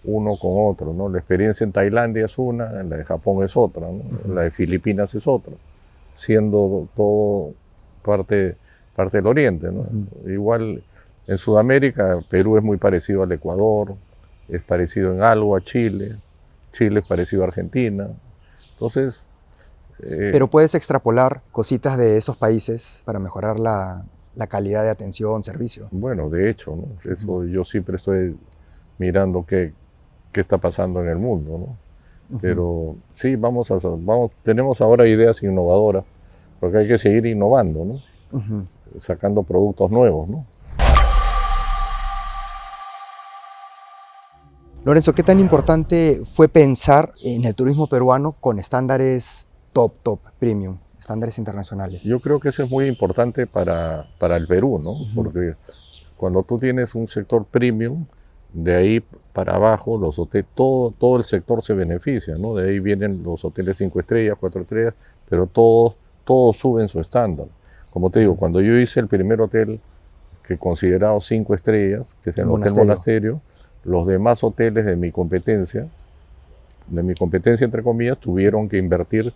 uno con otro, ¿no? La experiencia en Tailandia es una, la de Japón es otra, ¿no? La de Filipinas es otra, siendo todo parte del Oriente, ¿no? Igual en Sudamérica, Perú es muy parecido al Ecuador, es parecido en algo a Chile, Chile es parecido a Argentina. Entonces... Pero puedes extrapolar cositas de esos países para mejorar la calidad de atención, servicio. Bueno, de hecho, ¿no? Eso yo siempre estoy mirando qué está pasando en el mundo, ¿no? Pero sí, tenemos ahora ideas innovadoras, porque hay que seguir innovando, ¿no? Sacando productos nuevos, ¿no? Lorenzo, ¿qué tan importante fue pensar en el turismo peruano con estándares top, premium, estándares internacionales? Yo creo que eso es muy importante para el Perú, ¿no? Porque cuando tú tienes un sector premium, de ahí para abajo los hoteles, todo el sector se beneficia, ¿no? De ahí vienen los hoteles 5 estrellas, 4 estrellas, pero todos suben su estándar. Como te digo, cuando yo hice el primer hotel que considerado 5 estrellas, que es el Hotel Monasterio, los demás hoteles de mi competencia entre comillas, tuvieron que invertir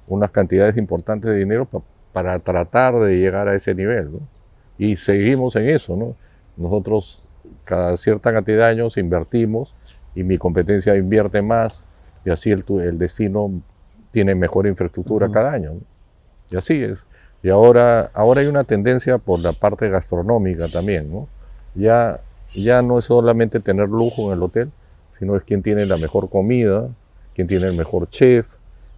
unas cantidades importantes de dinero para tratar de llegar a ese nivel, ¿no? Y seguimos en eso, ¿no? Nosotros cada cierta cantidad de años invertimos y mi competencia invierte más y así el destino tiene mejor infraestructura cada año, ¿no? Y así es. Y ahora hay una tendencia por la parte gastronómica también, ¿no? Ya no es solamente tener lujo en el hotel, sino es quién tiene la mejor comida, quién tiene el mejor chef.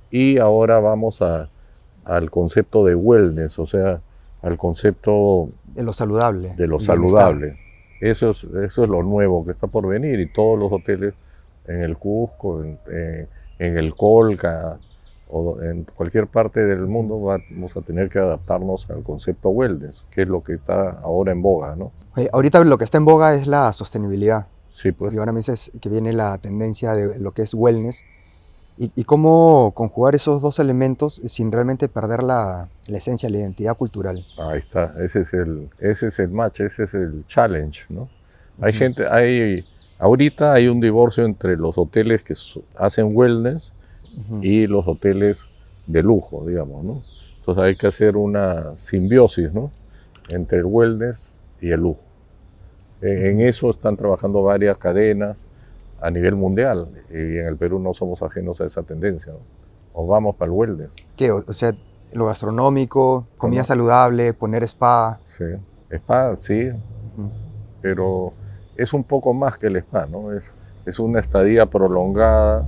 Y ahora vamos al concepto de wellness, o sea, al concepto de lo saludable. De lo saludable. Eso es lo nuevo que está por venir y todos los hoteles en el Cusco, en el Colca o en cualquier parte del mundo vamos a tener que adaptarnos al concepto wellness, que es lo que está ahora en boga, ¿no? Oye, ahorita lo que está en boga es la sostenibilidad. Sí, pues. Y ahora me dices que viene la tendencia de lo que es wellness. ¿Y cómo conjugar esos dos elementos sin realmente perder la esencia, la identidad cultural? Ahí está, ese es el match, ese es el challenge, ¿no? Ahorita hay un divorcio entre los hoteles que hacen wellness y los hoteles de lujo, digamos, ¿no? Entonces hay que hacer una simbiosis, ¿no? Entre el wellness y el lujo. En eso están trabajando varias cadenas a nivel mundial, y en el Perú no somos ajenos a esa tendencia, ¿no? O vamos para el wellness. ¿Qué? O sea, lo gastronómico, comida saludable, poner spa. Sí, spa, sí, pero es un poco más que el spa, ¿no? Es una estadía prolongada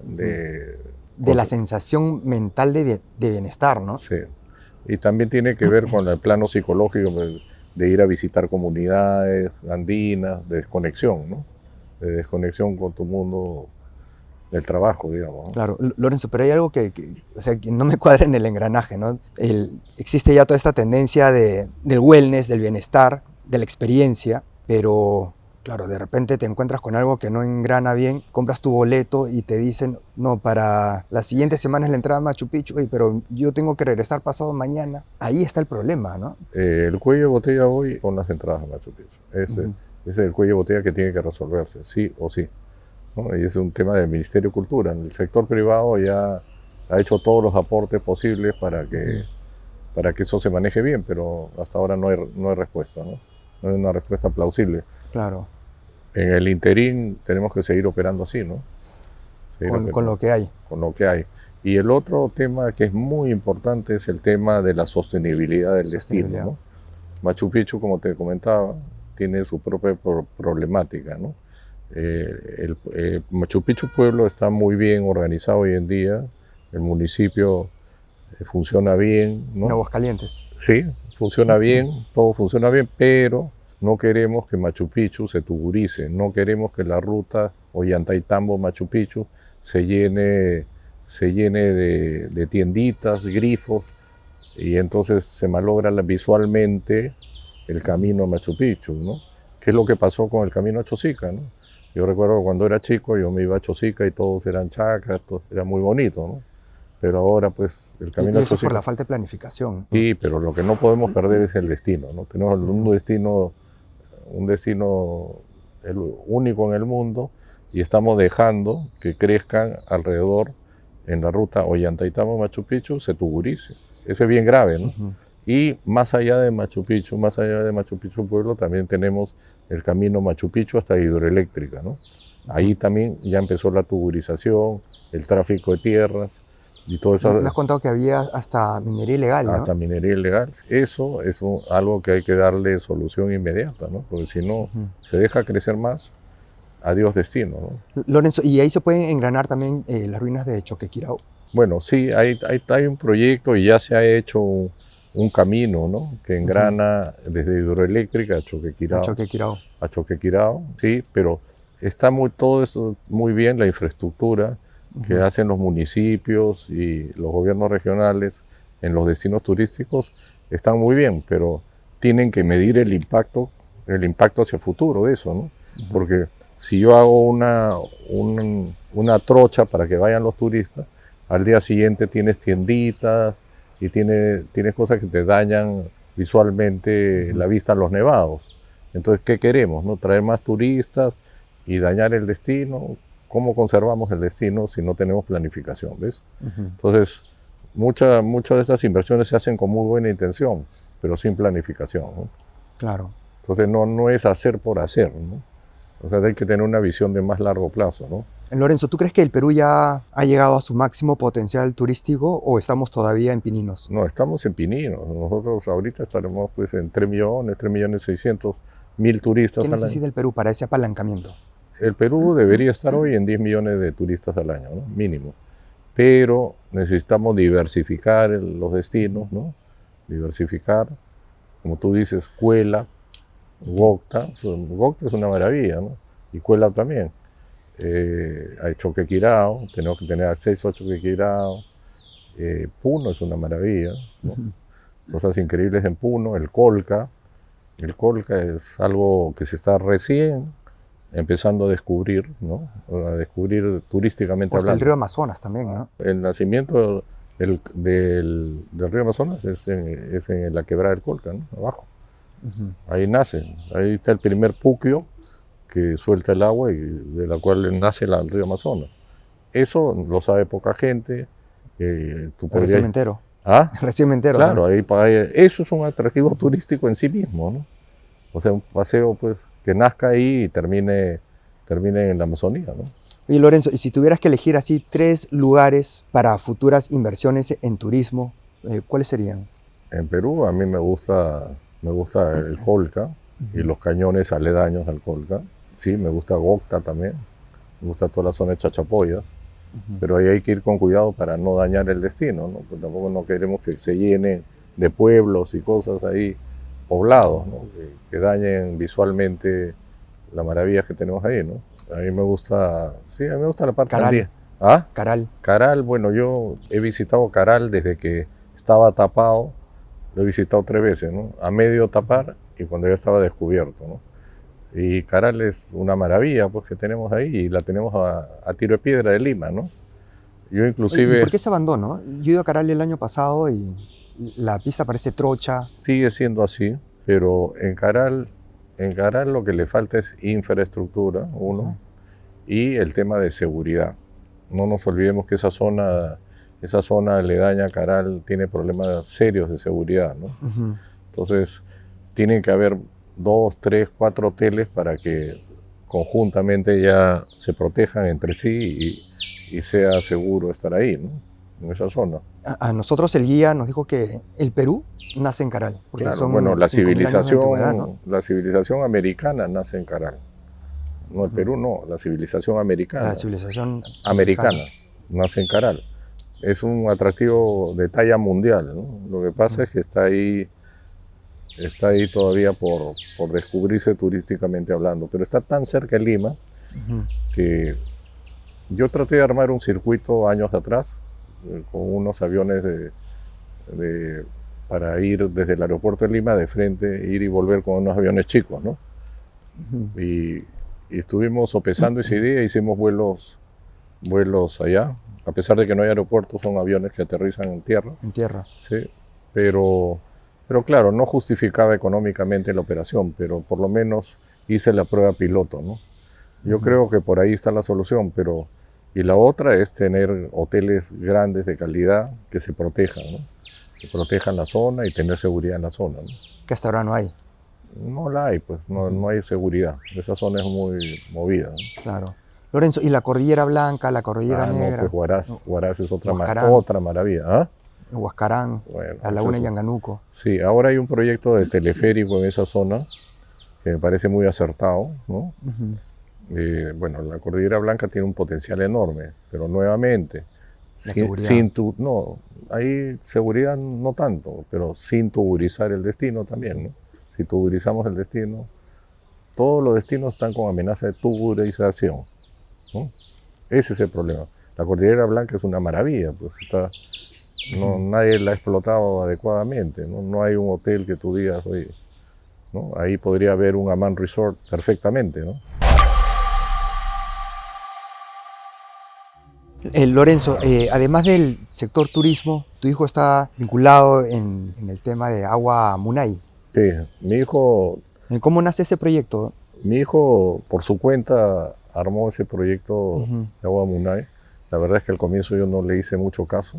de la sensación mental de bienestar, ¿no? Sí, y también tiene que ver con el plano psicológico de ir a visitar comunidades andinas, de desconexión, ¿no? De desconexión con tu mundo del trabajo, digamos, ¿no? Claro, Lorenzo, pero hay algo que no me cuadra en el engranaje, ¿no? Existe ya toda esta tendencia del wellness, del bienestar, de la experiencia, pero claro, de repente te encuentras con algo que no engrana bien, compras tu boleto y te dicen, no, para las siguientes semanas la entrada a Machu Picchu, pero yo tengo que regresar pasado mañana. Ahí está el problema, ¿no? El cuello de botella hoy con las entradas a Machu Picchu. Ese es el cuello de botella que tiene que resolverse, sí o sí, ¿no? Y es un tema del Ministerio de Cultura. El sector privado ya ha hecho todos los aportes posibles para que eso se maneje bien, pero hasta ahora no hay respuesta, ¿no? No hay una respuesta plausible. Claro. En el interín tenemos que seguir operando así, ¿no? Con lo que hay. Con lo que hay. Y el otro tema que es muy importante es el tema de la sostenibilidad del destino, ¿no? Machu Picchu, como te comentaba, tiene su propia problemática, ¿no? El Machu Picchu pueblo está muy bien organizado hoy en día, el municipio funciona bien, ¿no? En Aguascalientes. Sí, funciona bien, todo funciona bien, pero no queremos que Machu Picchu se tuburice, no queremos que la ruta Ollantaytambo-Machu Picchu se llene de tienditas, grifos, y entonces se malogra visualmente el camino a Machu Picchu, ¿no? ¿Qué es lo que pasó con el camino a Chosica, ¿no? Yo recuerdo cuando era chico, yo me iba a Chosica y todos eran chacras, todo era muy bonito, ¿no? Pero ahora, pues, el camino Y a eso es por Chosica... la falta de planificación. Sí, pero lo que no podemos perder es el destino, ¿no? Tenemos un destino único en el mundo y estamos dejando que crezcan alrededor en la ruta Ollantaytambo-Machu Picchu, se tuburice. Eso es bien grave, ¿no? Y más allá de Machu Picchu Pueblo, también tenemos el camino Machu Picchu hasta Hidroeléctrica, ¿no? Ahí también ya empezó la tuburización, el tráfico de tierras y todo eso. Me has contado que había hasta minería ilegal, ¿no? Hasta minería ilegal. Eso es algo que hay que darle solución inmediata, ¿no? Porque si no, se deja crecer más, adiós destino, ¿no? Lorenzo, y ahí se pueden engranar también las ruinas de Choquequirao. Bueno, sí, hay un proyecto y ya se ha hecho un camino, ¿no? Que engrana desde Hidroeléctrica a Choquequirao. A Choquequirao, sí, pero está todo eso muy bien, la infraestructura que hacen los municipios y los gobiernos regionales en los destinos turísticos están muy bien, pero tienen que medir el impacto hacia el futuro de eso, ¿no? Porque si yo hago una trocha para que vayan los turistas, al día siguiente tienes tienditas y tienes cosas que te dañan visualmente la vista a los nevados. Entonces, ¿qué queremos, no? Traer más turistas y dañar el destino. ¿Cómo conservamos el destino si no tenemos planificación? ¿Ves? Entonces, muchas de estas inversiones se hacen con muy buena intención, pero sin planificación, ¿no? Claro. Entonces, no es hacer por hacer, ¿no? O sea, hay que tener una visión de más largo plazo, ¿no? Lorenzo, ¿tú crees que el Perú ya ha llegado a su máximo potencial turístico o estamos todavía en pininos? No, estamos en pininos. Nosotros ahorita estaremos pues, en 3.600.000 turistas ¿Qué al año. necesita el Perú para ese apalancamiento? El Perú debería estar hoy en 10 millones de turistas al año, ¿no? Mínimo. Pero necesitamos diversificar los destinos, ¿no? Diversificar, como tú dices, Cuela, Gocta. Gocta es una maravilla, ¿no? Y Cuela también. Hay Choquequirao, tenemos que tener acceso a Choquequirao. Puno es una maravilla, ¿no? Cosas increíbles en Puno. El Colca. El Colca es algo que se está recién empezando a descubrir, ¿no? A descubrir turísticamente Hasta hablando. el río Amazonas también, ¿no? El nacimiento del río Amazonas es en la quebrada del Colca, ¿no? Abajo. Ahí nace, ahí está el primer puquio que suelta el agua y de la cual nace el río Amazonas. Eso lo sabe poca gente. Recién me entero. ¿Ah? Recién me entero. Claro, eso es un atractivo turístico en sí mismo, ¿no? O sea, un paseo pues que nazca ahí y termine en la Amazonía, ¿no? Oye, Lorenzo, y si tuvieras que elegir así 3 lugares para futuras inversiones en turismo, ¿cuáles serían? En Perú a mí me gusta el Colca y los cañones aledaños al Colca. Sí, me gusta Gocta también, me gusta toda la zona de Chachapoya, pero ahí hay que ir con cuidado para no dañar el destino, ¿no? Pues tampoco no queremos que se llene de pueblos y cosas ahí poblados, ¿no? Que dañen visualmente las maravillas que tenemos ahí, ¿no? A mí me gusta la parte Caral. andina. ¿Ah? Caral. Caral, bueno, yo he visitado Caral desde que estaba tapado, lo he visitado 3 veces, ¿no? A medio tapar y cuando ya estaba descubierto, ¿no? Y Caral es una maravilla, pues, que tenemos ahí y la tenemos a tiro de piedra de Lima, ¿no? Yo inclusive... Oye, ¿y por qué se abandonó? Yo he ido a Caral el año pasado y la pista parece trocha. Sigue siendo así, pero en Caral lo que le falta es infraestructura, uno, y el tema de seguridad. No nos olvidemos que esa zona aledaña a Caral tiene problemas serios de seguridad, ¿no? Entonces, tienen que haber 2, 3, 4 hoteles para que conjuntamente ya se protejan entre sí y sea seguro estar ahí, ¿no? En esa zona. A nosotros el guía nos dijo que el Perú nace en Caral. Porque Claro, son bueno, la 5.000 años de antigüedad, civilización, ¿no? la civilización americana nace en Caral. No, el Perú no, la civilización americana. La civilización americana nace en Caral. Es un atractivo de talla mundial, ¿no? Lo que pasa es que está ahí está ahí todavía por descubrirse turísticamente hablando, pero está tan cerca de Lima que yo traté de armar un circuito años atrás con unos aviones para ir desde el aeropuerto de Lima de frente, ir y volver con unos aviones chicos, ¿no? Y estuvimos sopesando esa idea, hicimos vuelos allá, a pesar de que no hay aeropuertos, son aviones que aterrizan en tierra. En tierra. Sí, pero claro, no justificaba económicamente la operación, pero por lo menos hice la prueba piloto, ¿no? Yo creo que por ahí está la solución, y la otra es tener hoteles grandes de calidad que se protejan, ¿no? Que protejan la zona y tener seguridad en la zona, ¿no? Que hasta ahora no hay. No la hay, pues, no hay seguridad. Esa zona es muy movida, ¿no? Claro. Lorenzo, ¿y la Cordillera Blanca, la Cordillera Negra? No, pues Huaraz es otra maravilla. ¿Ah? Huascarán, Bueno, la Laguna de Yanganuco. Sí, ahora hay un proyecto de teleférico en esa zona que me parece muy acertado, ¿no? Bueno, la Cordillera Blanca tiene un potencial enorme, pero nuevamente, hay seguridad no tanto, pero sin tuburizar el destino también, ¿no? Si tuburizamos el destino, todos los destinos están con amenaza de tuburización, ¿no? Ese es el problema. La Cordillera Blanca es una maravilla, pues nadie la ha explotado adecuadamente, ¿no? No hay un hotel que tú digas, oye, ¿no? Ahí podría haber un Aman Resort perfectamente, ¿no? Lorenzo, además del sector turismo, tu hijo está vinculado en el tema de Agua Munay. Sí, mi hijo ¿Cómo nace ese proyecto? Mi hijo, por su cuenta, armó ese proyecto de Agua Munay. La verdad es que al comienzo yo no le hice mucho caso,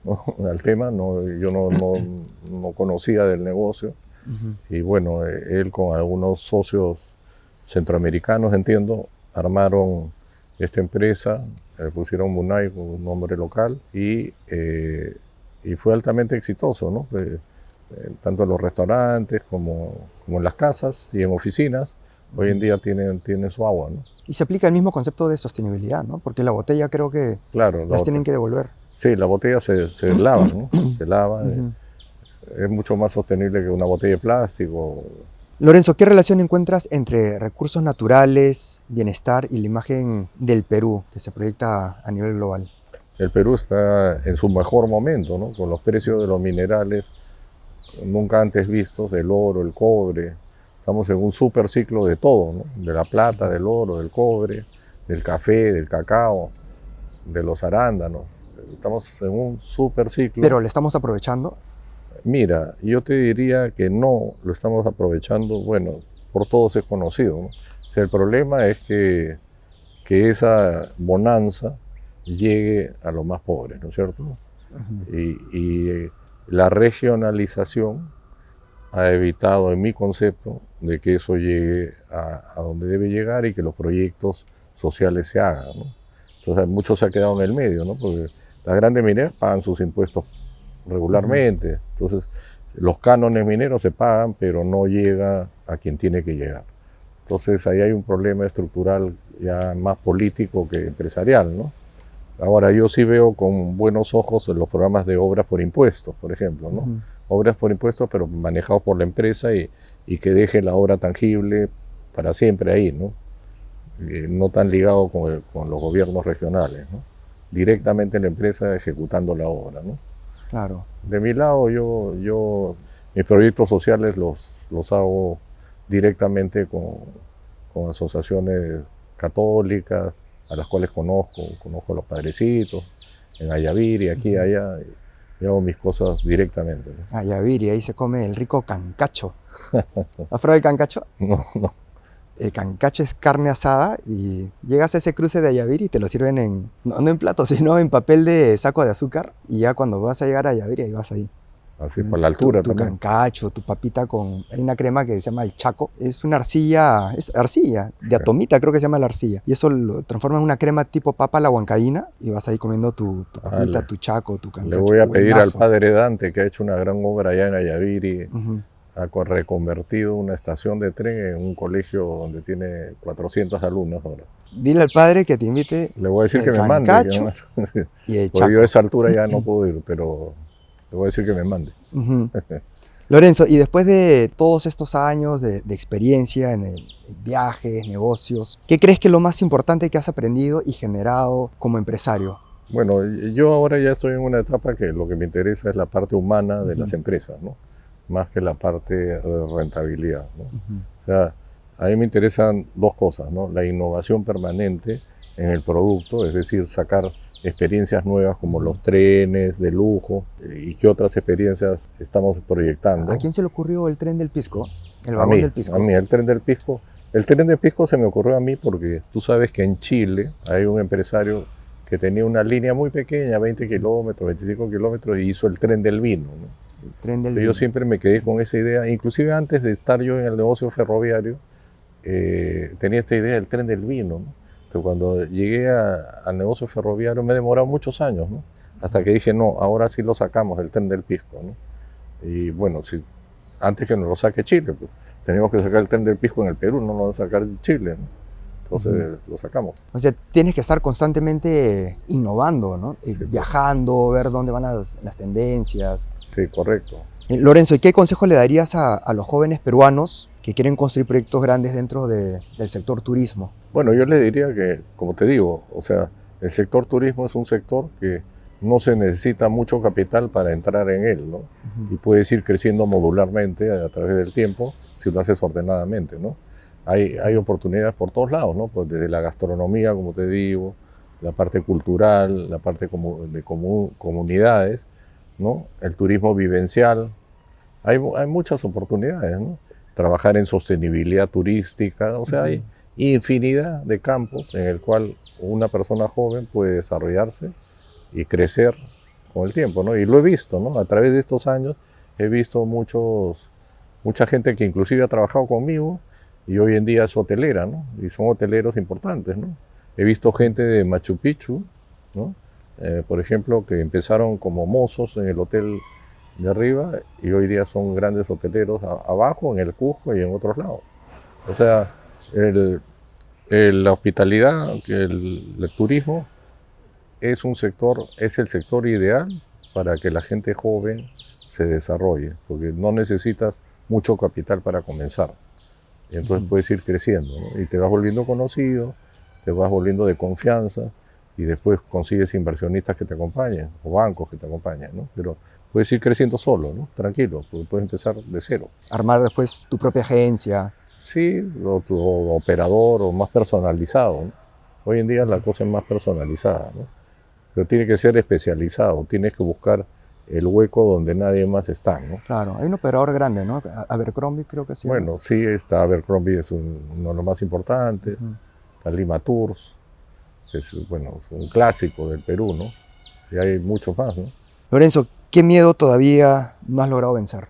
¿no? Al tema, yo no conocía del negocio. Y bueno, él con algunos socios centroamericanos, entiendo, armaron esta empresa, le pusieron Munay con un nombre local y fue altamente exitoso, ¿no? Tanto en los restaurantes como en las casas y en oficinas, hoy en día tienen su agua, ¿no? Y se aplica el mismo concepto de sostenibilidad, ¿no? Porque la botella creo que las tienen que devolver. Sí, la botella se lava, ¿no? Se lava, es mucho más sostenible que una botella de plástico. Lorenzo, ¿qué relación encuentras entre recursos naturales, bienestar y la imagen del Perú que se proyecta a nivel global? El Perú está en su mejor momento, ¿no? Con los precios de los minerales nunca antes vistos, del oro, el cobre. Estamos en un super ciclo de todo, ¿no? De la plata, del oro, del cobre, del café, del cacao, de los arándanos. Estamos en un super ciclo. ¿Pero le estamos aprovechando? Mira, yo te diría que no lo estamos aprovechando, bueno, por todos es conocido, ¿no? O sea, el problema es que esa bonanza llegue a los más pobres, ¿no es cierto? Y la regionalización ha evitado, en mi concepto, de que eso llegue a donde debe llegar y que los proyectos sociales se hagan, ¿no? Entonces, muchos se han quedado en el medio, ¿no? Porque las grandes mineras pagan sus impuestos regularmente. Entonces, los cánones mineros se pagan, pero no llega a quien tiene que llegar. Entonces, ahí hay un problema estructural ya más político que empresarial, ¿no? Ahora, yo sí veo con buenos ojos los programas de obras por impuestos, por ejemplo, ¿no? Obras por impuestos, pero manejados por la empresa y que deje la obra tangible para siempre ahí, ¿no? No tan ligado con los gobiernos regionales, ¿no? Directamente la empresa ejecutando la obra, ¿no? Claro. De mi lado, yo mis proyectos sociales los hago directamente con asociaciones católicas, a las cuales conozco a los padrecitos, en Ayaviri, aquí y allá, y hago mis cosas directamente, ¿no? Ayaviri, ahí se come el rico cancacho. ¿Has probado el cancacho? No. El cancacho es carne asada y llegas a ese cruce de Ayaviri y te lo sirven no en plato, sino en papel de saco de azúcar, y ya cuando vas a llegar a Ayaviri, ahí vas ahí. Así, por la altura tu también. cancacho, tu papita hay una crema que se llama el chaco, es una arcilla, de atomita creo que se llama la arcilla, y eso lo transforma en una crema tipo papa a la huancaína y vas ahí comiendo tu papita, tu chaco, tu cancacho. Le voy a pedir buenazo al padre Dante, que ha hecho una gran obra allá en Ayaviri, ha reconvertido una estación de tren en un colegio donde tiene 400 alumnos ahora. Dile al padre que te invite. Le voy a decir que me mande. Y el Porque yo a esa altura ya no puedo ir, pero le voy a decir que me mande. Lorenzo, y después de todos estos años de experiencia en viajes, negocios, ¿qué crees que es lo más importante que has aprendido y generado como empresario? Bueno, yo ahora ya estoy en una etapa que lo que me interesa es la parte humana de las empresas, ¿no? Más que la parte de rentabilidad, ¿no? O sea, a mí me interesan dos cosas, ¿no? La innovación permanente en el producto, es decir, sacar experiencias nuevas como los trenes de lujo y qué otras experiencias estamos proyectando. ¿A quién se le ocurrió el tren del Pisco? El A vagón mí, del Pisco. a mí, el tren del Pisco. El tren del Pisco se me ocurrió a mí porque tú sabes que en Chile hay un empresario que tenía una línea muy pequeña, 20 kilómetros, 25 kilómetros, y hizo el tren del vino, ¿no? El tren del Yo vino. siempre me quedé con esa idea, inclusive antes de estar yo en el negocio ferroviario, tenía esta idea del tren del vino, ¿no? Entonces, cuando llegué al negocio ferroviario me demoró muchos años, ¿no? Hasta que dije, no, ahora sí lo sacamos, el tren del Pisco, ¿no? Y bueno, si, antes que nos lo saque Chile, pues, teníamos que sacar el tren del Pisco en el Perú, no lo van a sacar en Chile, ¿no? Entonces lo sacamos. O sea, tienes que estar constantemente innovando, ¿no? Sí, Viajando, ver dónde van las tendencias. Sí, correcto. Lorenzo, ¿y qué consejo le darías a los jóvenes peruanos que quieren construir proyectos grandes dentro del sector turismo? Bueno, yo le diría que, como te digo, o sea, el sector turismo es un sector que no se necesita mucho capital para entrar en él, ¿no? Y puedes ir creciendo modularmente a través del tiempo si lo haces ordenadamente, ¿no? Hay oportunidades por todos lados, ¿no? Pues desde la gastronomía, como te digo, la parte cultural, la parte de comunidades, ¿no? El turismo vivencial. Hay muchas oportunidades, ¿no? Trabajar en sostenibilidad turística, o sea, hay infinidad de campos en el cual una persona joven puede desarrollarse y crecer con el tiempo, ¿no? Y lo he visto, ¿no? A través de estos años he visto mucha gente que inclusive ha trabajado conmigo y hoy en día es hotelera, ¿no? Y son hoteleros importantes, ¿no? He visto gente de Machu Picchu, ¿no? Por ejemplo, que empezaron como mozos en el hotel de arriba y hoy día son grandes hoteleros abajo, en el Cusco y en otros lados. O sea, la hospitalidad, el turismo es el sector ideal para que la gente joven se desarrolle, porque no necesitas mucho capital para comenzar. Y entonces puedes ir creciendo, ¿no? Y te vas volviendo conocido, te vas volviendo de confianza y después consigues inversionistas que te acompañen o bancos que te acompañen, ¿no? Pero puedes ir creciendo solo, ¿no? Tranquilo, porque puedes empezar de cero. Armar después tu propia agencia. Sí, o tu operador o más personalizado, ¿no? Hoy en día la cosa es más personalizada, ¿no? Pero tiene que ser especializado, tienes que buscar el hueco donde nadie más está, ¿no? Claro, hay un operador grande, ¿no? Abercrombie creo que sí. Bueno, sí, está Abercrombie, es uno de los más importantes, está Lima Tours, que es, bueno, es un clásico del Perú, ¿no? Y hay muchos más, ¿no? Lorenzo, ¿qué miedo todavía no has logrado vencer?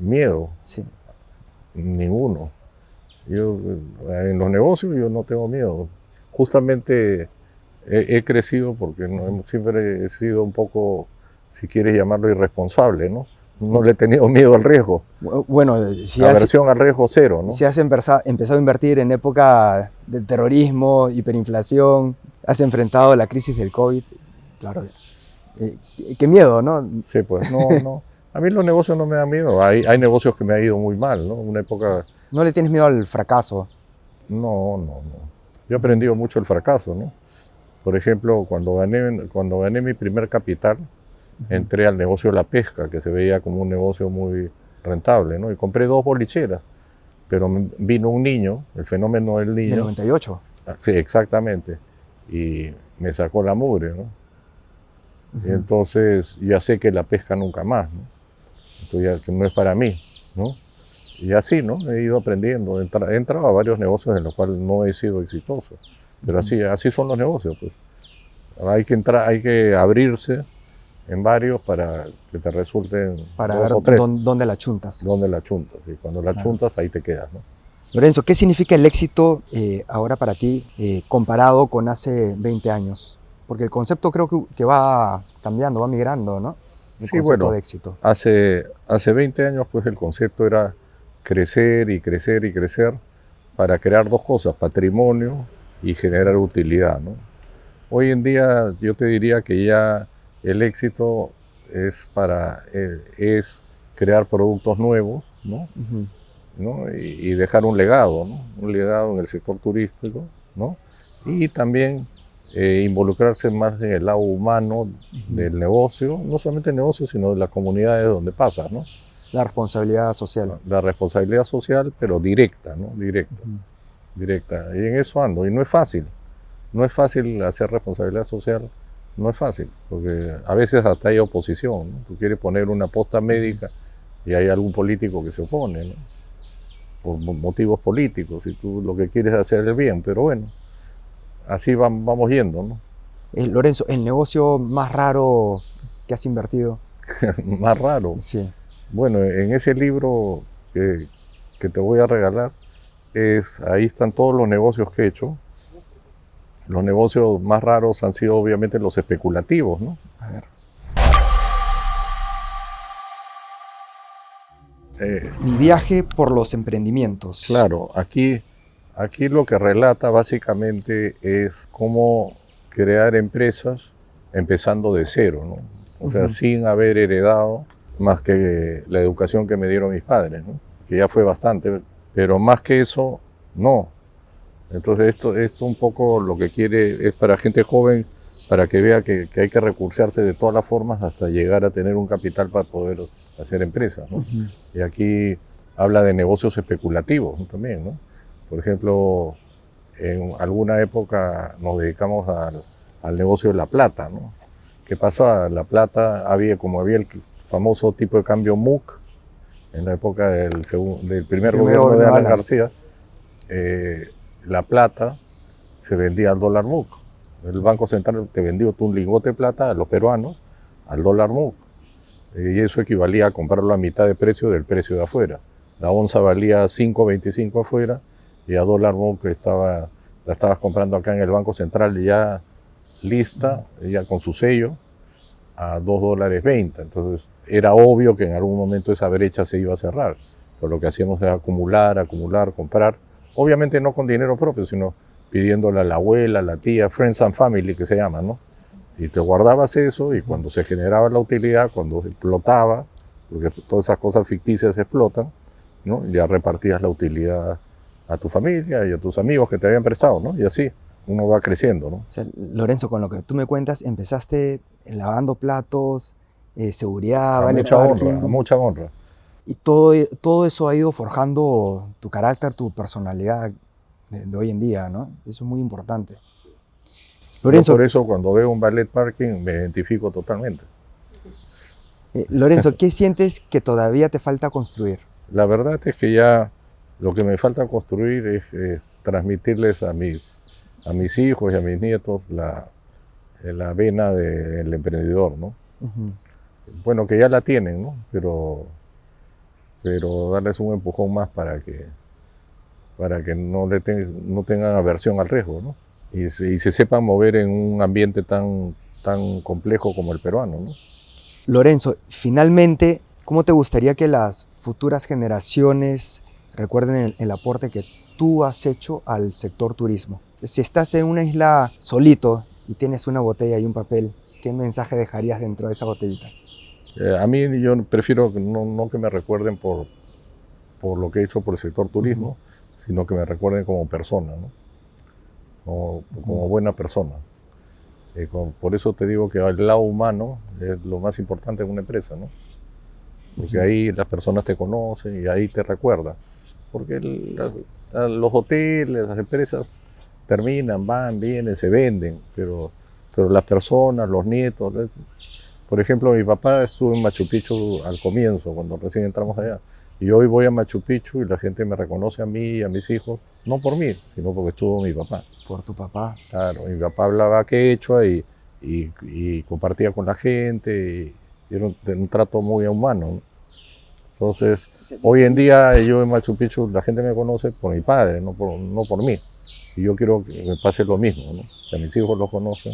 Miedo, Sí. ninguno. Yo, en los negocios yo no tengo miedo. Justamente he crecido porque siempre he sido un poco, si quieres llamarlo, irresponsable, ¿no? No le he tenido miedo al riesgo. Bueno, si Aversión al riesgo cero, ¿no? si has empezado a invertir en época de terrorismo, hiperinflación, has enfrentado la crisis del COVID, claro, qué miedo, ¿no? Sí, pues no. A mí los negocios no me dan miedo. Hay negocios que me ha ido muy mal, ¿no? Una época... No le tienes miedo al fracaso. No. Yo he aprendido mucho el fracaso, ¿no? Por ejemplo, cuando gané mi primer capital, entré al negocio de la pesca, que se veía como un negocio muy rentable, ¿no? Y compré 2 bolicheras, pero vino un niño, el fenómeno del niño. ¿De 98? Sí, exactamente. Y me sacó la mugre, ¿no? Y entonces ya sé que la pesca nunca más, ¿no? Entonces ya que no es para mí, ¿no? Y así, ¿no? He ido aprendiendo. He entrado a varios negocios en los cuales no he sido exitoso. Pero así son los negocios, pues. Hay que abrirse en varios para que te resulten Para 2 ver o 3. dónde la chuntas. Dónde la chuntas. Y cuando la chuntas, ahí te quedas, ¿no? Lorenzo, ¿qué significa el éxito ahora para ti comparado con hace 20 años? Porque el concepto creo que va cambiando, va migrando, ¿no? El Sí, concepto bueno, de éxito. hace 20 años pues el concepto era crecer y crecer y crecer para crear 2 cosas, patrimonio y generar utilidad, ¿no? Hoy en día yo te diría que ya el éxito es crear productos nuevos, ¿no? Ujú. ¿No? Y dejar un legado, ¿no? Un legado en el sector turístico, ¿no? Y también involucrarse más en el lado humano del negocio, no solamente el negocio, sino de las comunidades donde pasa, ¿no? La responsabilidad social. La responsabilidad social, pero directa, ¿no? Directa, Ujú. directa. Y en eso ando, y no es fácil. No es fácil hacer responsabilidad social, no es fácil, porque a veces hasta hay oposición, ¿no? Tú quieres poner una posta médica y hay algún político que se opone, ¿no? Por motivos políticos, y tú lo que quieres es hacer el bien, pero bueno, así vamos yendo, ¿no? Lorenzo, el negocio más raro que has invertido. Más raro. Sí. Bueno, en ese libro que te voy a regalar, ahí están todos los negocios que he hecho. Los negocios más raros han sido obviamente los especulativos, ¿no? A ver. Mi viaje por los emprendimientos. Claro, aquí lo que relata básicamente es cómo crear empresas empezando de cero, ¿no? O sea, sin haber heredado más que la educación que me dieron mis padres, ¿no? Que ya fue bastante, pero más que eso, no. Entonces esto un poco lo que quiere es para gente joven, para que vea que hay que recursearse de todas las formas hasta llegar a tener un capital para poder hacer empresas, ¿no? Y aquí habla de negocios especulativos, ¿no? También, ¿no? Por ejemplo, en alguna época nos dedicamos al negocio de la plata, ¿no? ¿Qué pasó? La plata como había el famoso tipo de cambio MUC en la época del primer gobierno de Alan García, la plata se vendía al dólar MUC. El Banco Central te vendió un lingote de plata a los peruanos al dólar MUC. Y eso equivalía a comprarlo a mitad de precio del precio de afuera. La onza valía 5.25 afuera y a dólar MUC la estabas comprando acá en el Banco Central ya lista, ya con su sello, a $2.20. Entonces era obvio que en algún momento esa brecha se iba a cerrar. Entonces lo que hacíamos era acumular, comprar. Obviamente no con dinero propio, sino pidiéndole a la abuela, a la tía, friends and family que se llama, ¿no? Y te guardabas eso y cuando se generaba la utilidad, cuando explotaba, porque todas esas cosas ficticias explotan, ¿no? Ya repartías la utilidad a tu familia y a tus amigos que te habían prestado, ¿no? Y así uno va creciendo, ¿no? O sea, Lorenzo, con lo que tú me cuentas, empezaste lavando platos, seguridad, A mucha honra, a mucha honra. Y todo eso ha ido forjando tu carácter, tu personalidad de hoy en día, ¿no? Eso es muy importante. Lorenzo, yo por eso cuando veo un valet parking me identifico totalmente. Lorenzo, ¿qué sientes que todavía te falta construir? La verdad es que ya lo que me falta construir es transmitirles a mis hijos y a mis nietos la vena del emprendedor, ¿no? Bueno, que ya la tienen, ¿no? Pero darles un empujón más para que no tengan aversión al riesgo, ¿no? Y se sepan mover en un ambiente tan complejo como el peruano, ¿no? Lorenzo, finalmente, ¿cómo te gustaría que las futuras generaciones recuerden el aporte que tú has hecho al sector turismo? Si estás en una isla solito y tienes una botella y un papel, ¿qué mensaje dejarías dentro de esa botellita? A mí yo prefiero no que me recuerden por lo que he hecho por el sector turismo, sino que me recuerden como persona, ¿no? Como buena persona. Por eso te digo que el lado humano es lo más importante en una empresa, ¿no? Porque ahí las personas te conocen y ahí te recuerdan. Porque los hoteles, las empresas terminan, van, vienen, se venden, pero las personas, los nietos. Por ejemplo, mi papá estuvo en Machu Picchu al comienzo, cuando recién entramos allá. Y hoy voy a Machu Picchu y la gente me reconoce a mí y a mis hijos, no por mí, sino porque estuvo mi papá. Por tu papá. Claro, mi papá hablaba quechua y compartía con la gente y era un trato muy humano, ¿no? Entonces, hoy en día yo en Machu Picchu la gente me conoce por mi padre, no por mí. Y yo quiero que me pase lo mismo, ¿no? Que mis hijos lo conocen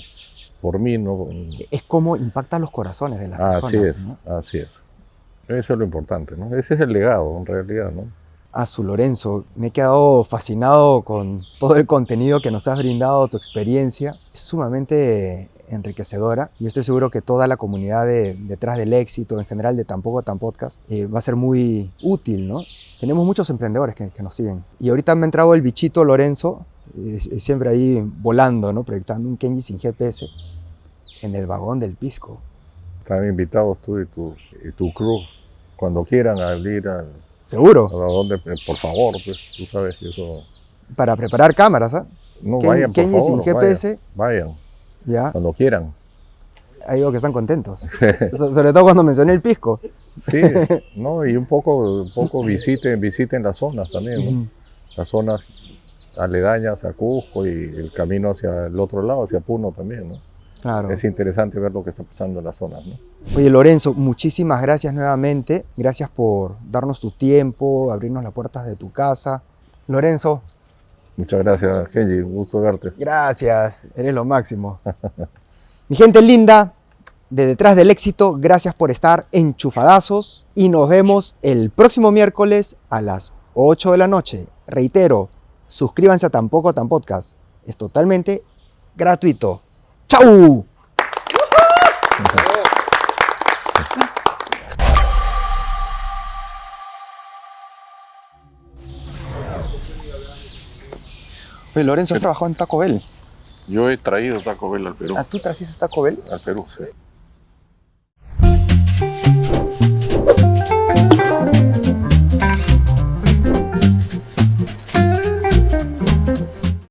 por mí, no. Es como impacta los corazones de las personas. Así es, ¿no? así es. Eso es lo importante, ¿no? Ese es el legado, en realidad, ¿no? Su Lorenzo, me he quedado fascinado con todo el contenido que nos has brindado, tu experiencia. Es sumamente enriquecedora. Yo estoy seguro que toda la comunidad detrás del éxito, en general de Tampoco Tan Podcast, va a ser muy útil, ¿no? Tenemos muchos emprendedores que nos siguen. Y ahorita me ha entrado el bichito Lorenzo, siempre ahí volando, ¿no? Proyectando un Kenji sin GPS en el vagón del pisco. Están invitados tú y tu crew, cuando quieran, a ir a ¿Seguro? donde, por favor, pues, tú sabes que eso... Para preparar cámaras, ¿ah? No, vayan, por Kenji sin favor, GPS. vayan, Ya. cuando quieran. Ahí veo que están contentos. Sobre todo cuando mencioné el pisco. Sí, no, y un poco visiten las zonas también, ¿no? Las zonas aledañas a Cusco y el camino hacia el otro lado, hacia Puno también, ¿no? Claro. Es interesante ver lo que está pasando en las zonas, ¿no? Oye, Lorenzo, muchísimas gracias nuevamente. Gracias por darnos tu tiempo, abrirnos las puertas de tu casa. Lorenzo. Muchas gracias, Kenji. Un gusto verte. Gracias, eres lo máximo. Mi gente linda, de Detrás del Éxito, gracias por estar enchufadazos y nos vemos el próximo miércoles a las 8 de la noche. Reitero, suscríbanse a Tampoco Tan Podcast. Es totalmente gratuito. ¡Chau! Oye, Lorenzo, ¿has trabajado en Taco Bell? Yo he traído Taco Bell al Perú. ¿Tú trajiste Taco Bell? Al Perú, sí.